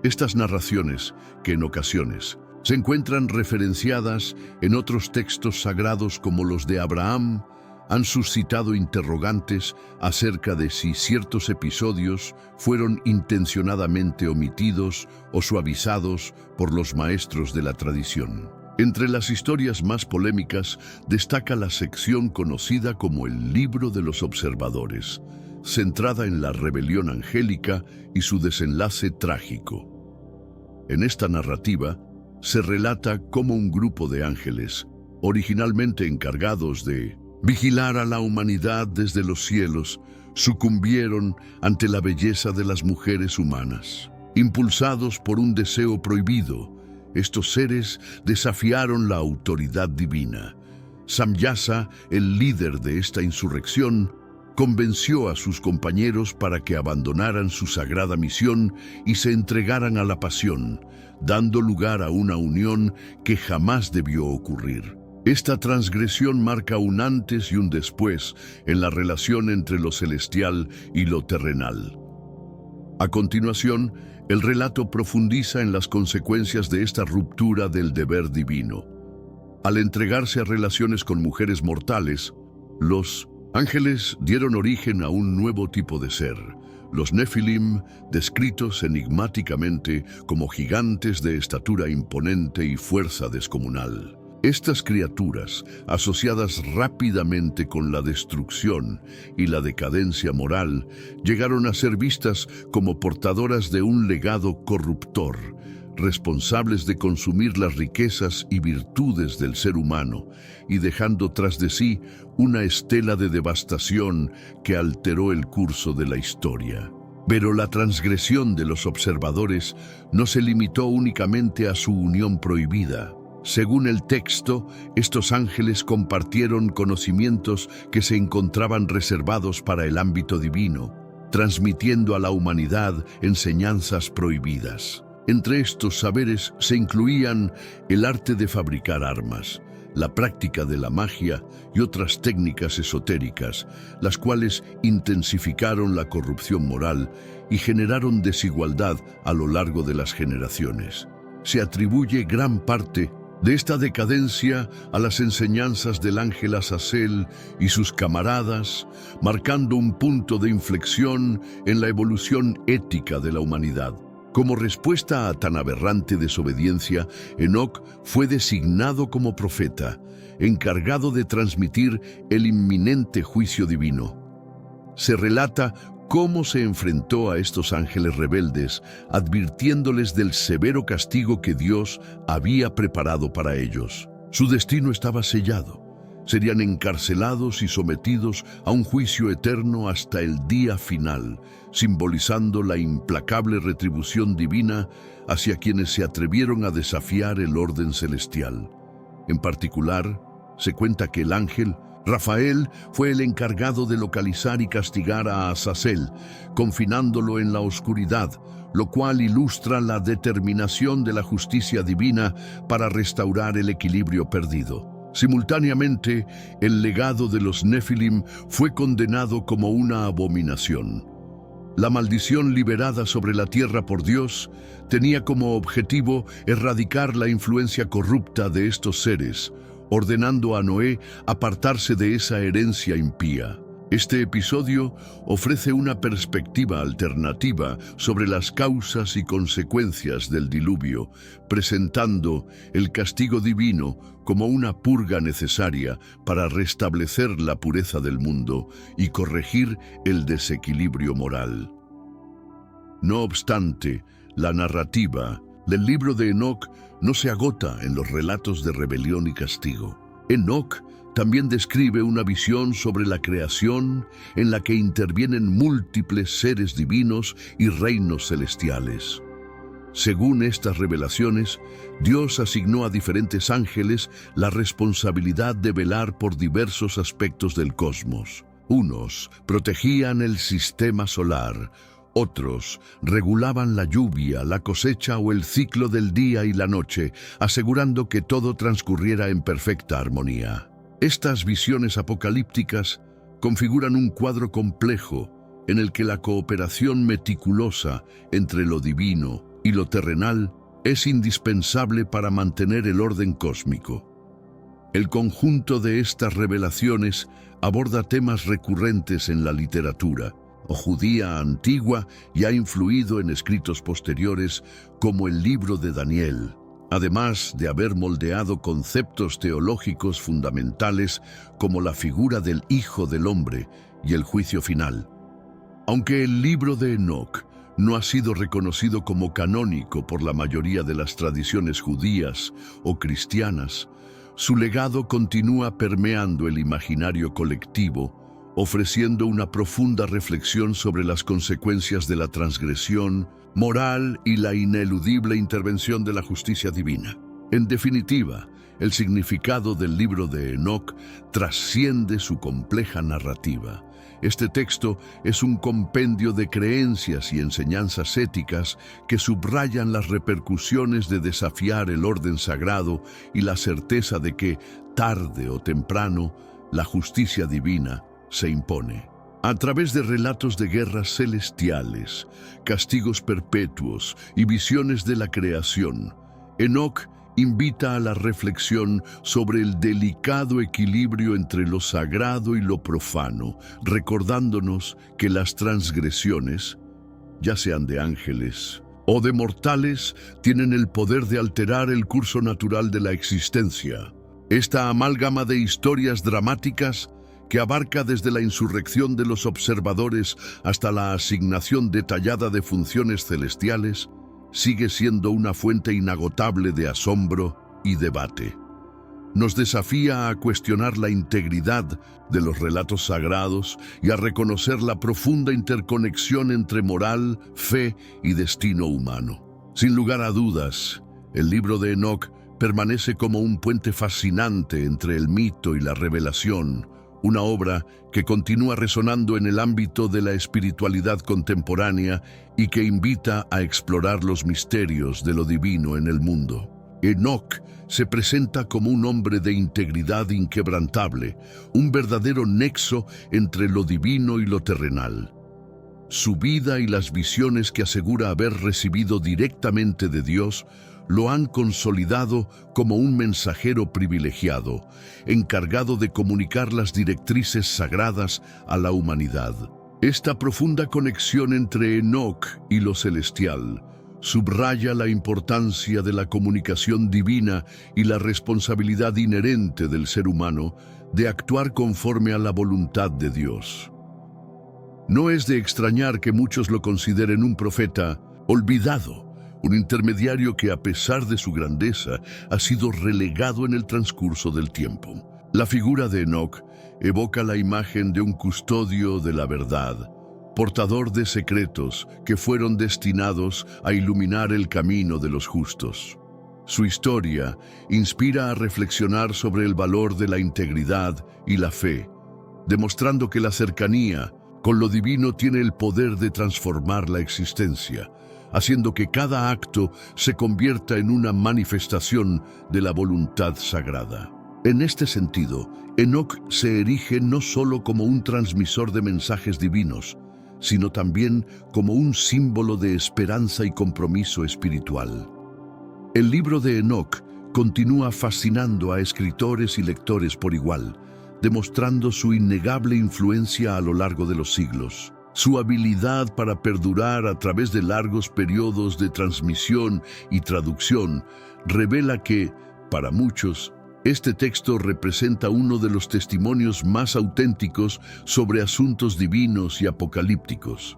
Estas narraciones, que en ocasiones se encuentran referenciadas en otros textos sagrados como los de Abraham, han suscitado interrogantes acerca de si ciertos episodios fueron intencionadamente omitidos o suavizados por los maestros de la tradición. Entre las historias más polémicas destaca la sección conocida como el Libro de los Observadores, centrada en la rebelión angélica y su desenlace trágico. En esta narrativa se relata cómo un grupo de ángeles, originalmente encargados de vigilar a la humanidad desde los cielos, sucumbieron ante la belleza de las mujeres humanas. Impulsados por un deseo prohibido, estos seres desafiaron la autoridad divina. Samyasa, el líder de esta insurrección, convenció a sus compañeros para que abandonaran su sagrada misión y se entregaran a la pasión, dando lugar a una unión que jamás debió ocurrir. Esta transgresión marca un antes y un después en la relación entre lo celestial y lo terrenal. A continuación, el relato profundiza en las consecuencias de esta ruptura del deber divino. Al entregarse a relaciones con mujeres mortales, los ángeles dieron origen a un nuevo tipo de ser, los Nefilim, descritos enigmáticamente como gigantes de estatura imponente y fuerza descomunal. Estas criaturas, asociadas rápidamente con la destrucción y la decadencia moral, llegaron a ser vistas como portadoras de un legado corruptor, responsables de consumir las riquezas y virtudes del ser humano y dejando tras de sí una estela de devastación que alteró el curso de la historia. Pero la transgresión de los observadores no se limitó únicamente a su unión prohibida. Según el texto, estos ángeles compartieron conocimientos que se encontraban reservados para el ámbito divino, transmitiendo a la humanidad enseñanzas prohibidas. Entre estos saberes se incluían el arte de fabricar armas, la práctica de la magia y otras técnicas esotéricas, las cuales intensificaron la corrupción moral y generaron desigualdad a lo largo de las generaciones. Se atribuye gran parte de esta decadencia a las enseñanzas del ángel Azazel y sus camaradas, marcando un punto de inflexión en la evolución ética de la humanidad. Como respuesta a tan aberrante desobediencia, Enoc fue designado como profeta, encargado de transmitir el inminente juicio divino. Se relata cómo se enfrentó a estos ángeles rebeldes, advirtiéndoles del severo castigo que Dios había preparado para ellos. Su destino estaba sellado. Serían encarcelados y sometidos a un juicio eterno hasta el día final, simbolizando la implacable retribución divina hacia quienes se atrevieron a desafiar el orden celestial. En particular, se cuenta que el ángel Rafael fue el encargado de localizar y castigar a Azazel, confinándolo en la oscuridad, lo cual ilustra la determinación de la justicia divina para restaurar el equilibrio perdido. Simultáneamente, el legado de los Nefilim fue condenado como una abominación. La maldición liberada sobre la tierra por Dios tenía como objetivo erradicar la influencia corrupta de estos seres, ordenando a Noé apartarse de esa herencia impía. Este episodio ofrece una perspectiva alternativa sobre las causas y consecuencias del diluvio, presentando el castigo divino como una purga necesaria para restablecer la pureza del mundo y corregir el desequilibrio moral. No obstante, la narrativa del libro de Enoc no se agota en los relatos de rebelión y castigo. Enoc también describe una visión sobre la creación en la que intervienen múltiples seres divinos y reinos celestiales. Según estas revelaciones, Dios asignó a diferentes ángeles la responsabilidad de velar por diversos aspectos del cosmos. Unos protegían el sistema solar, otros regulaban la lluvia, la cosecha o el ciclo del día y la noche, asegurando que todo transcurriera en perfecta armonía. Estas visiones apocalípticas configuran un cuadro complejo en el que la cooperación meticulosa entre lo divino y lo terrenal es indispensable para mantener el orden cósmico. El conjunto de estas revelaciones aborda temas recurrentes en la literatura judía antigua y ha influido en escritos posteriores como el libro de Daniel, además de haber moldeado conceptos teológicos fundamentales como la figura del Hijo del Hombre y el juicio final. Aunque el libro de Enoc no ha sido reconocido como canónico por la mayoría de las tradiciones judías o cristianas, su legado continúa permeando el imaginario colectivo, ofreciendo una profunda reflexión sobre las consecuencias de la transgresión moral y la ineludible intervención de la justicia divina. En definitiva, el significado del libro de Enoc trasciende su compleja narrativa. Este texto es un compendio de creencias y enseñanzas éticas que subrayan las repercusiones de desafiar el orden sagrado y la certeza de que, tarde o temprano, la justicia divina se impone. A través de relatos de guerras celestiales, castigos perpetuos y visiones de la creación, Enoc invita a la reflexión sobre el delicado equilibrio entre lo sagrado y lo profano, recordándonos que las transgresiones, ya sean de ángeles o de mortales, tienen el poder de alterar el curso natural de la existencia. Esta amálgama de historias dramáticas que abarca desde la insurrección de los observadores hasta la asignación detallada de funciones celestiales, sigue siendo una fuente inagotable de asombro y debate. nos desafía a cuestionar la integridad de los relatos sagrados y a reconocer la profunda interconexión entre moral, fe y destino humano. Sin lugar a dudas, el libro de Enoc permanece como un puente fascinante entre el mito y la revelación, una obra que continúa resonando en el ámbito de la espiritualidad contemporánea y que invita a explorar los misterios de lo divino en el mundo. Enoc se presenta como un hombre de integridad inquebrantable, un verdadero nexo entre lo divino y lo terrenal. Su vida y las visiones que asegura haber recibido directamente de Dios lo han consolidado como un mensajero privilegiado, encargado de comunicar las directrices sagradas a la humanidad. Esta profunda conexión entre Enoc y lo celestial subraya la importancia de la comunicación divina y la responsabilidad inherente del ser humano de actuar conforme a la voluntad de Dios. No es de extrañar que muchos lo consideren un profeta olvidado, un intermediario que, a pesar de su grandeza, ha sido relegado en el transcurso del tiempo. La figura de Enoc evoca la imagen de un custodio de la verdad, portador de secretos que fueron destinados a iluminar el camino de los justos. Su historia inspira a reflexionar sobre el valor de la integridad y la fe, demostrando que la cercanía con lo divino tiene el poder de transformar la existencia, haciendo que cada acto se convierta en una manifestación de la voluntad sagrada. En este sentido, Enoc se erige no solo como un transmisor de mensajes divinos, sino también como un símbolo de esperanza y compromiso espiritual. El libro de Enoc continúa fascinando a escritores y lectores por igual, demostrando su innegable influencia a lo largo de los siglos. Su habilidad para perdurar a través de largos periodos de transmisión y traducción revela que, para muchos, este texto representa uno de los testimonios más auténticos sobre asuntos divinos y apocalípticos.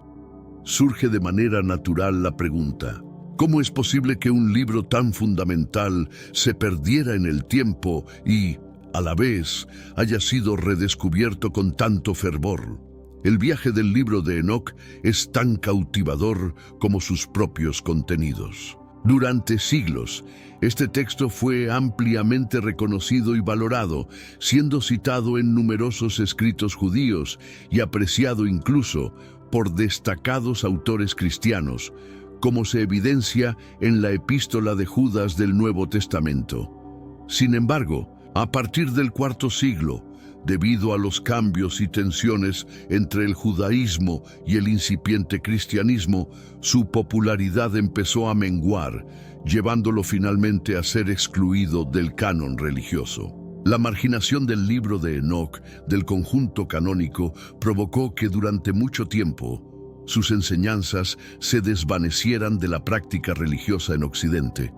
Surge de manera natural la pregunta: ¿cómo es posible que un libro tan fundamental se perdiera en el tiempo y, a la vez, haya sido redescubierto con tanto fervor? El viaje del libro de Enoc es tan cautivador como sus propios contenidos. Durante siglos, este texto fue ampliamente reconocido y valorado, siendo citado en numerosos escritos judíos y apreciado incluso por destacados autores cristianos, como se evidencia en la Epístola de Judas del Nuevo Testamento. Sin embargo, a partir del IV siglo, debido a los cambios y tensiones entre el judaísmo y el incipiente cristianismo, su popularidad empezó a menguar, llevándolo finalmente a ser excluido del canon religioso. La marginación del libro de Enoc del conjunto canónico provocó que durante mucho tiempo sus enseñanzas se desvanecieran de la práctica religiosa en Occidente.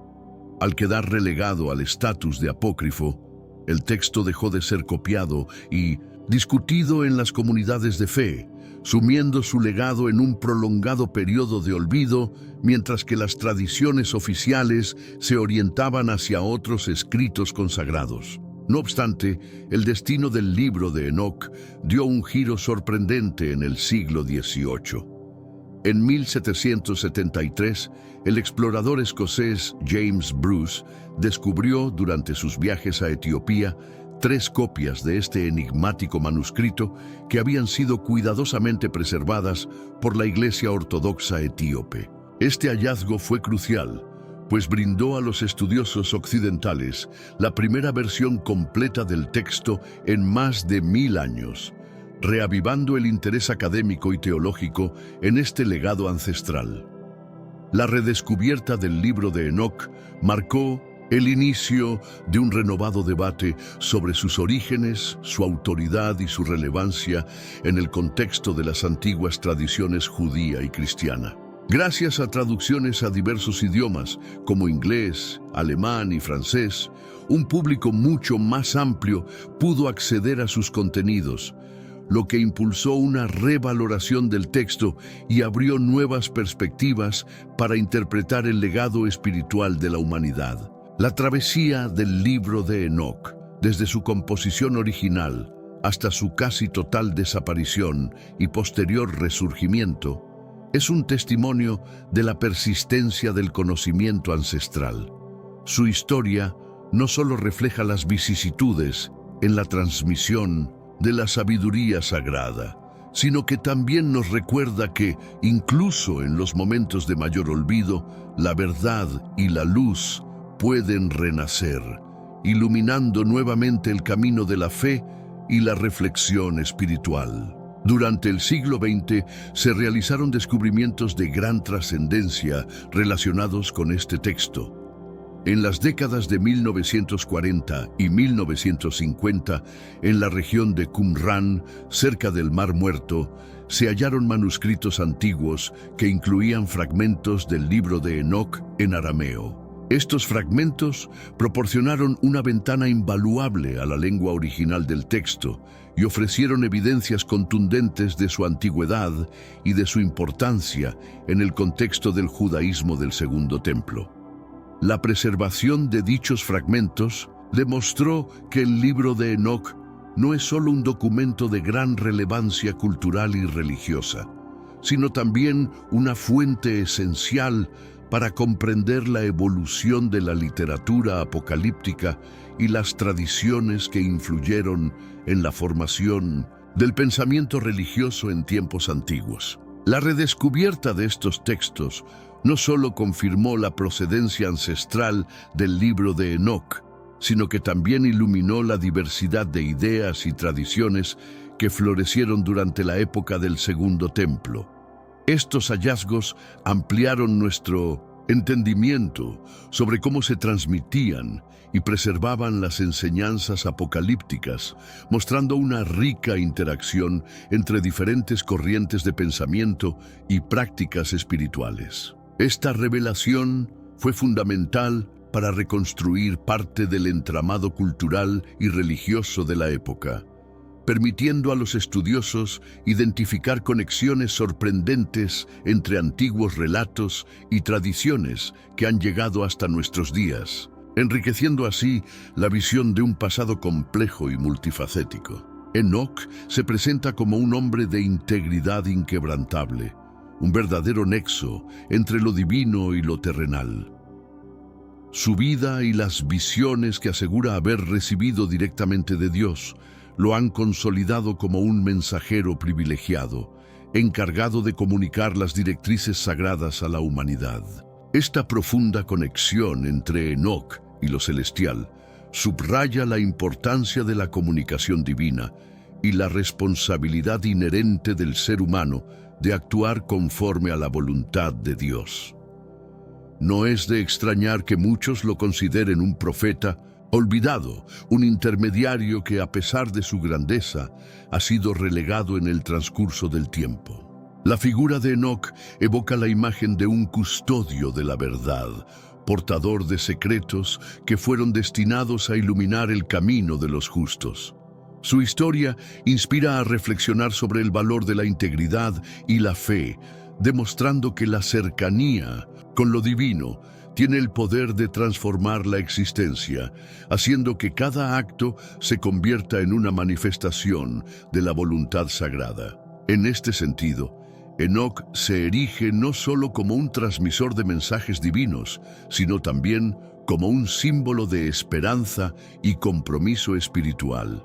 Al quedar relegado al estatus de apócrifo, el texto dejó de ser copiado y discutido en las comunidades de fe, sumiendo su legado en un prolongado periodo de olvido, mientras que las tradiciones oficiales se orientaban hacia otros escritos consagrados. No obstante, el destino del libro de Enoc dio un giro sorprendente en el siglo XVIII. En 1773, el explorador escocés James Bruce descubrió durante sus viajes a Etiopía 3 copias de este enigmático manuscrito que habían sido cuidadosamente preservadas por la Iglesia Ortodoxa etíope. Este hallazgo fue crucial, pues brindó a los estudiosos occidentales la primera versión completa del texto en más de 1000 años, reavivando el interés académico y teológico en este legado ancestral. La redescubierta del libro de Enoc marcó el inicio de un renovado debate sobre sus orígenes, su autoridad y su relevancia en el contexto de las antiguas tradiciones judía y cristiana. Gracias a traducciones a diversos idiomas, como inglés, alemán y francés, un público mucho más amplio pudo acceder a sus contenidos, lo que impulsó una revaloración del texto y abrió nuevas perspectivas para interpretar el legado espiritual de la humanidad. La travesía del libro de Enoc desde su composición original hasta su casi total desaparición y posterior resurgimiento, es un testimonio de la persistencia del conocimiento ancestral. Su historia no solo refleja las vicisitudes en la transmisión de la sabiduría sagrada, sino que también nos recuerda que, incluso en los momentos de mayor olvido, la verdad y la luz pueden renacer, iluminando nuevamente el camino de la fe y la reflexión espiritual. Durante el siglo XX se realizaron descubrimientos de gran trascendencia relacionados con este texto. En las décadas de 1940 y 1950, en la región de Qumrán, cerca del Mar Muerto, se hallaron manuscritos antiguos que incluían fragmentos del libro de Enoc en arameo. Estos fragmentos proporcionaron una ventana invaluable a la lengua original del texto y ofrecieron evidencias contundentes de su antigüedad y de su importancia en el contexto del judaísmo del Segundo Templo. La preservación de dichos fragmentos demostró que el libro de Enoc no es solo un documento de gran relevancia cultural y religiosa, sino también una fuente esencial para comprender la evolución de la literatura apocalíptica y las tradiciones que influyeron en la formación del pensamiento religioso en tiempos antiguos. La redescubierta de estos textos no solo confirmó la procedencia ancestral del libro de Enoc, sino que también iluminó la diversidad de ideas y tradiciones que florecieron durante la época del Segundo Templo. Estos hallazgos ampliaron nuestro entendimiento sobre cómo se transmitían y preservaban las enseñanzas apocalípticas, mostrando una rica interacción entre diferentes corrientes de pensamiento y prácticas espirituales. Esta revelación fue fundamental para reconstruir parte del entramado cultural y religioso de la época, permitiendo a los estudiosos identificar conexiones sorprendentes entre antiguos relatos y tradiciones que han llegado hasta nuestros días, enriqueciendo así la visión de un pasado complejo y multifacético. Enoc se presenta como un hombre de integridad inquebrantable, un verdadero nexo entre lo divino y lo terrenal. Su vida y las visiones que asegura haber recibido directamente de Dios lo han consolidado como un mensajero privilegiado, encargado de comunicar las directrices sagradas a la humanidad. Esta profunda conexión entre Enoc y lo celestial subraya la importancia de la comunicación divina y la responsabilidad inherente del ser humano de actuar conforme a la voluntad de Dios. No es de extrañar que muchos lo consideren un profeta olvidado, un intermediario que, a pesar de su grandeza, ha sido relegado en el transcurso del tiempo. La figura de Enoc evoca la imagen de un custodio de la verdad, portador de secretos que fueron destinados a iluminar el camino de los justos. Su historia inspira a reflexionar sobre el valor de la integridad y la fe, demostrando que la cercanía con lo divino tiene el poder de transformar la existencia, haciendo que cada acto se convierta en una manifestación de la voluntad sagrada. En este sentido, Enoc se erige no solo como un transmisor de mensajes divinos, sino también como un símbolo de esperanza y compromiso espiritual.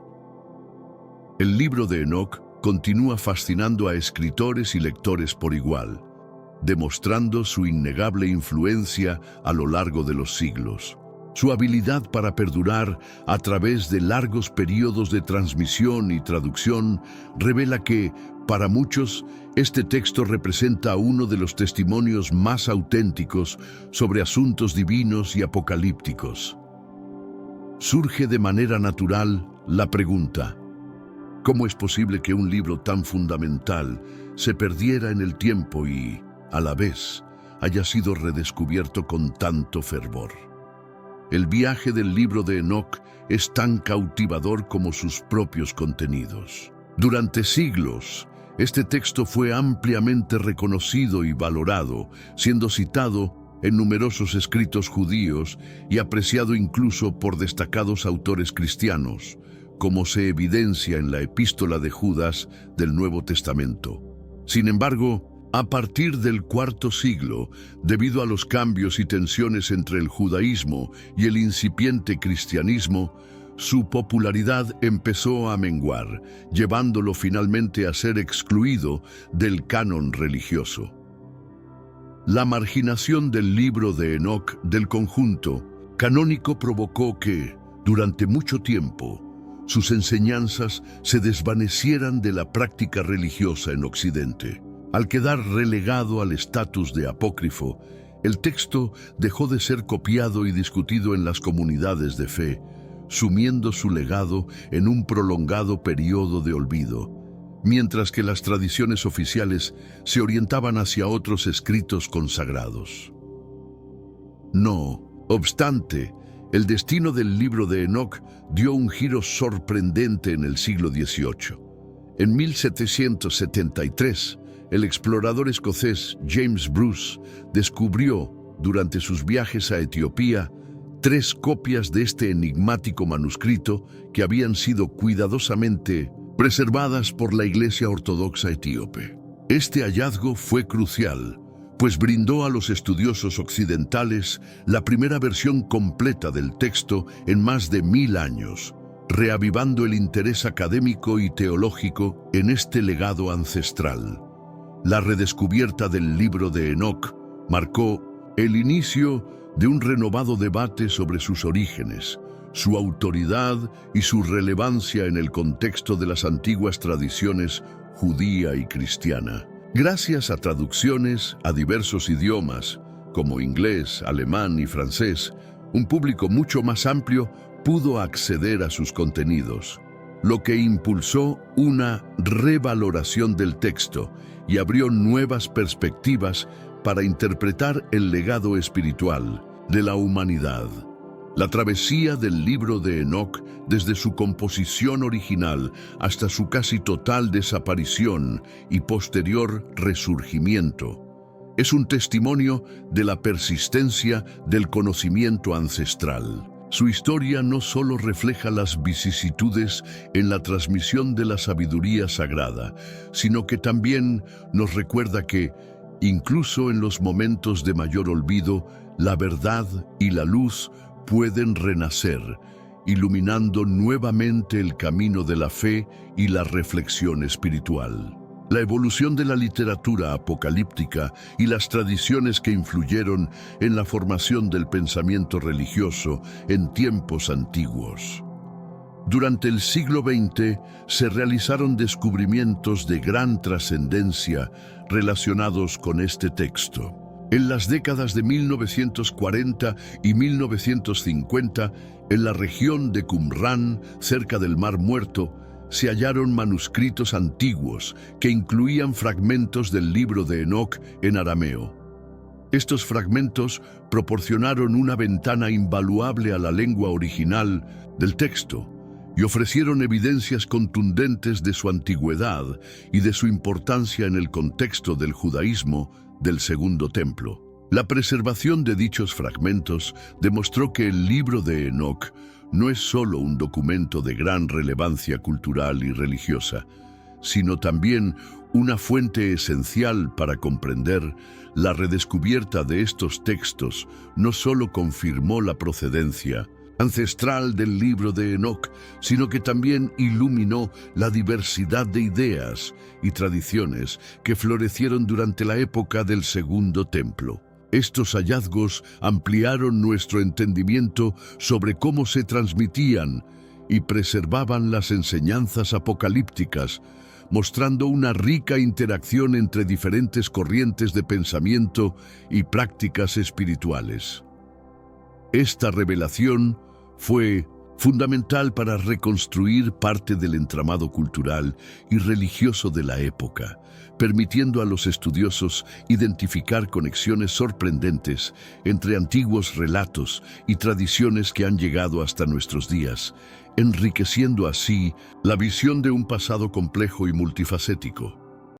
El libro de Enoc continúa fascinando a escritores y lectores por igual, demostrando su innegable influencia a lo largo de los siglos. Su habilidad para perdurar a través de largos periodos de transmisión y traducción revela que, para muchos, este texto representa uno de los testimonios más auténticos sobre asuntos divinos y apocalípticos. Surge de manera natural la pregunta: ¿cómo es posible que un libro tan fundamental se perdiera en el tiempo y, a la vez, haya sido redescubierto con tanto fervor? El viaje del libro de Enoc es tan cautivador como sus propios contenidos. Durante siglos, este texto fue ampliamente reconocido y valorado, siendo citado en numerosos escritos judíos y apreciado incluso por destacados autores cristianos, como se evidencia en la Epístola de Judas del Nuevo Testamento. Sin embargo, a partir del IV siglo, debido a los cambios y tensiones entre el judaísmo y el incipiente cristianismo, su popularidad empezó a menguar, llevándolo finalmente a ser excluido del canon religioso. La marginación del libro de Enoc del conjunto canónico provocó que, durante mucho tiempo, sus enseñanzas se desvanecieran de la práctica religiosa en Occidente. Al quedar relegado al estatus de apócrifo, el texto dejó de ser copiado y discutido en las comunidades de fe, sumiendo su legado en un prolongado periodo de olvido, mientras que las tradiciones oficiales se orientaban hacia otros escritos consagrados. No obstante, el destino del libro de Enoc dio un giro sorprendente en el siglo XVIII. En 1773, el explorador escocés James Bruce descubrió, durante sus viajes a Etiopía, 3 copias de este enigmático manuscrito que habían sido cuidadosamente preservadas por la Iglesia Ortodoxa etíope. Este hallazgo fue crucial, pues brindó a los estudiosos occidentales la primera versión completa del texto en más de 1000 años, reavivando el interés académico y teológico en este legado ancestral. La redescubierta del libro de Enoc marcó el inicio de un renovado debate sobre sus orígenes, su autoridad y su relevancia en el contexto de las antiguas tradiciones judía y cristiana. Gracias a traducciones a diversos idiomas, como inglés, alemán y francés, un público mucho más amplio pudo acceder a sus contenidos, lo que impulsó una revaloración del texto y abrió nuevas perspectivas para interpretar el legado espiritual de la humanidad. La travesía del libro de Enoc, desde su composición original hasta su casi total desaparición y posterior resurgimiento, es un testimonio de la persistencia del conocimiento ancestral. Su historia no solo refleja las vicisitudes en la transmisión de la sabiduría sagrada, sino que también nos recuerda que, incluso en los momentos de mayor olvido, la verdad y la luz pueden renacer, iluminando nuevamente el camino de la fe y la reflexión espiritual. La evolución de la literatura apocalíptica y las tradiciones que influyeron en la formación del pensamiento religioso en tiempos antiguos. Durante el siglo XX se realizaron descubrimientos de gran trascendencia relacionados con este texto. En las décadas de 1940 y 1950, en la región de Qumrán, cerca del Mar Muerto, se hallaron manuscritos antiguos que incluían fragmentos del libro de Enoc en arameo. Estos fragmentos proporcionaron una ventana invaluable a la lengua original del texto y ofrecieron evidencias contundentes de su antigüedad y de su importancia en el contexto del judaísmo del Segundo Templo. La preservación de dichos fragmentos demostró que el libro de Enoc no es solo un documento de gran relevancia cultural y religiosa, sino también una fuente esencial para comprender la redescubierta de estos textos. No solo confirmó la procedencia ancestral del libro de Enoc, sino que también iluminó la diversidad de ideas y tradiciones que florecieron durante la época del Segundo Templo. Estos hallazgos ampliaron nuestro entendimiento sobre cómo se transmitían y preservaban las enseñanzas apocalípticas, mostrando una rica interacción entre diferentes corrientes de pensamiento y prácticas espirituales. Esta revelación fue fundamental para reconstruir parte del entramado cultural y religioso de la época, permitiendo a los estudiosos identificar conexiones sorprendentes entre antiguos relatos y tradiciones que han llegado hasta nuestros días, enriqueciendo así la visión de un pasado complejo y multifacético.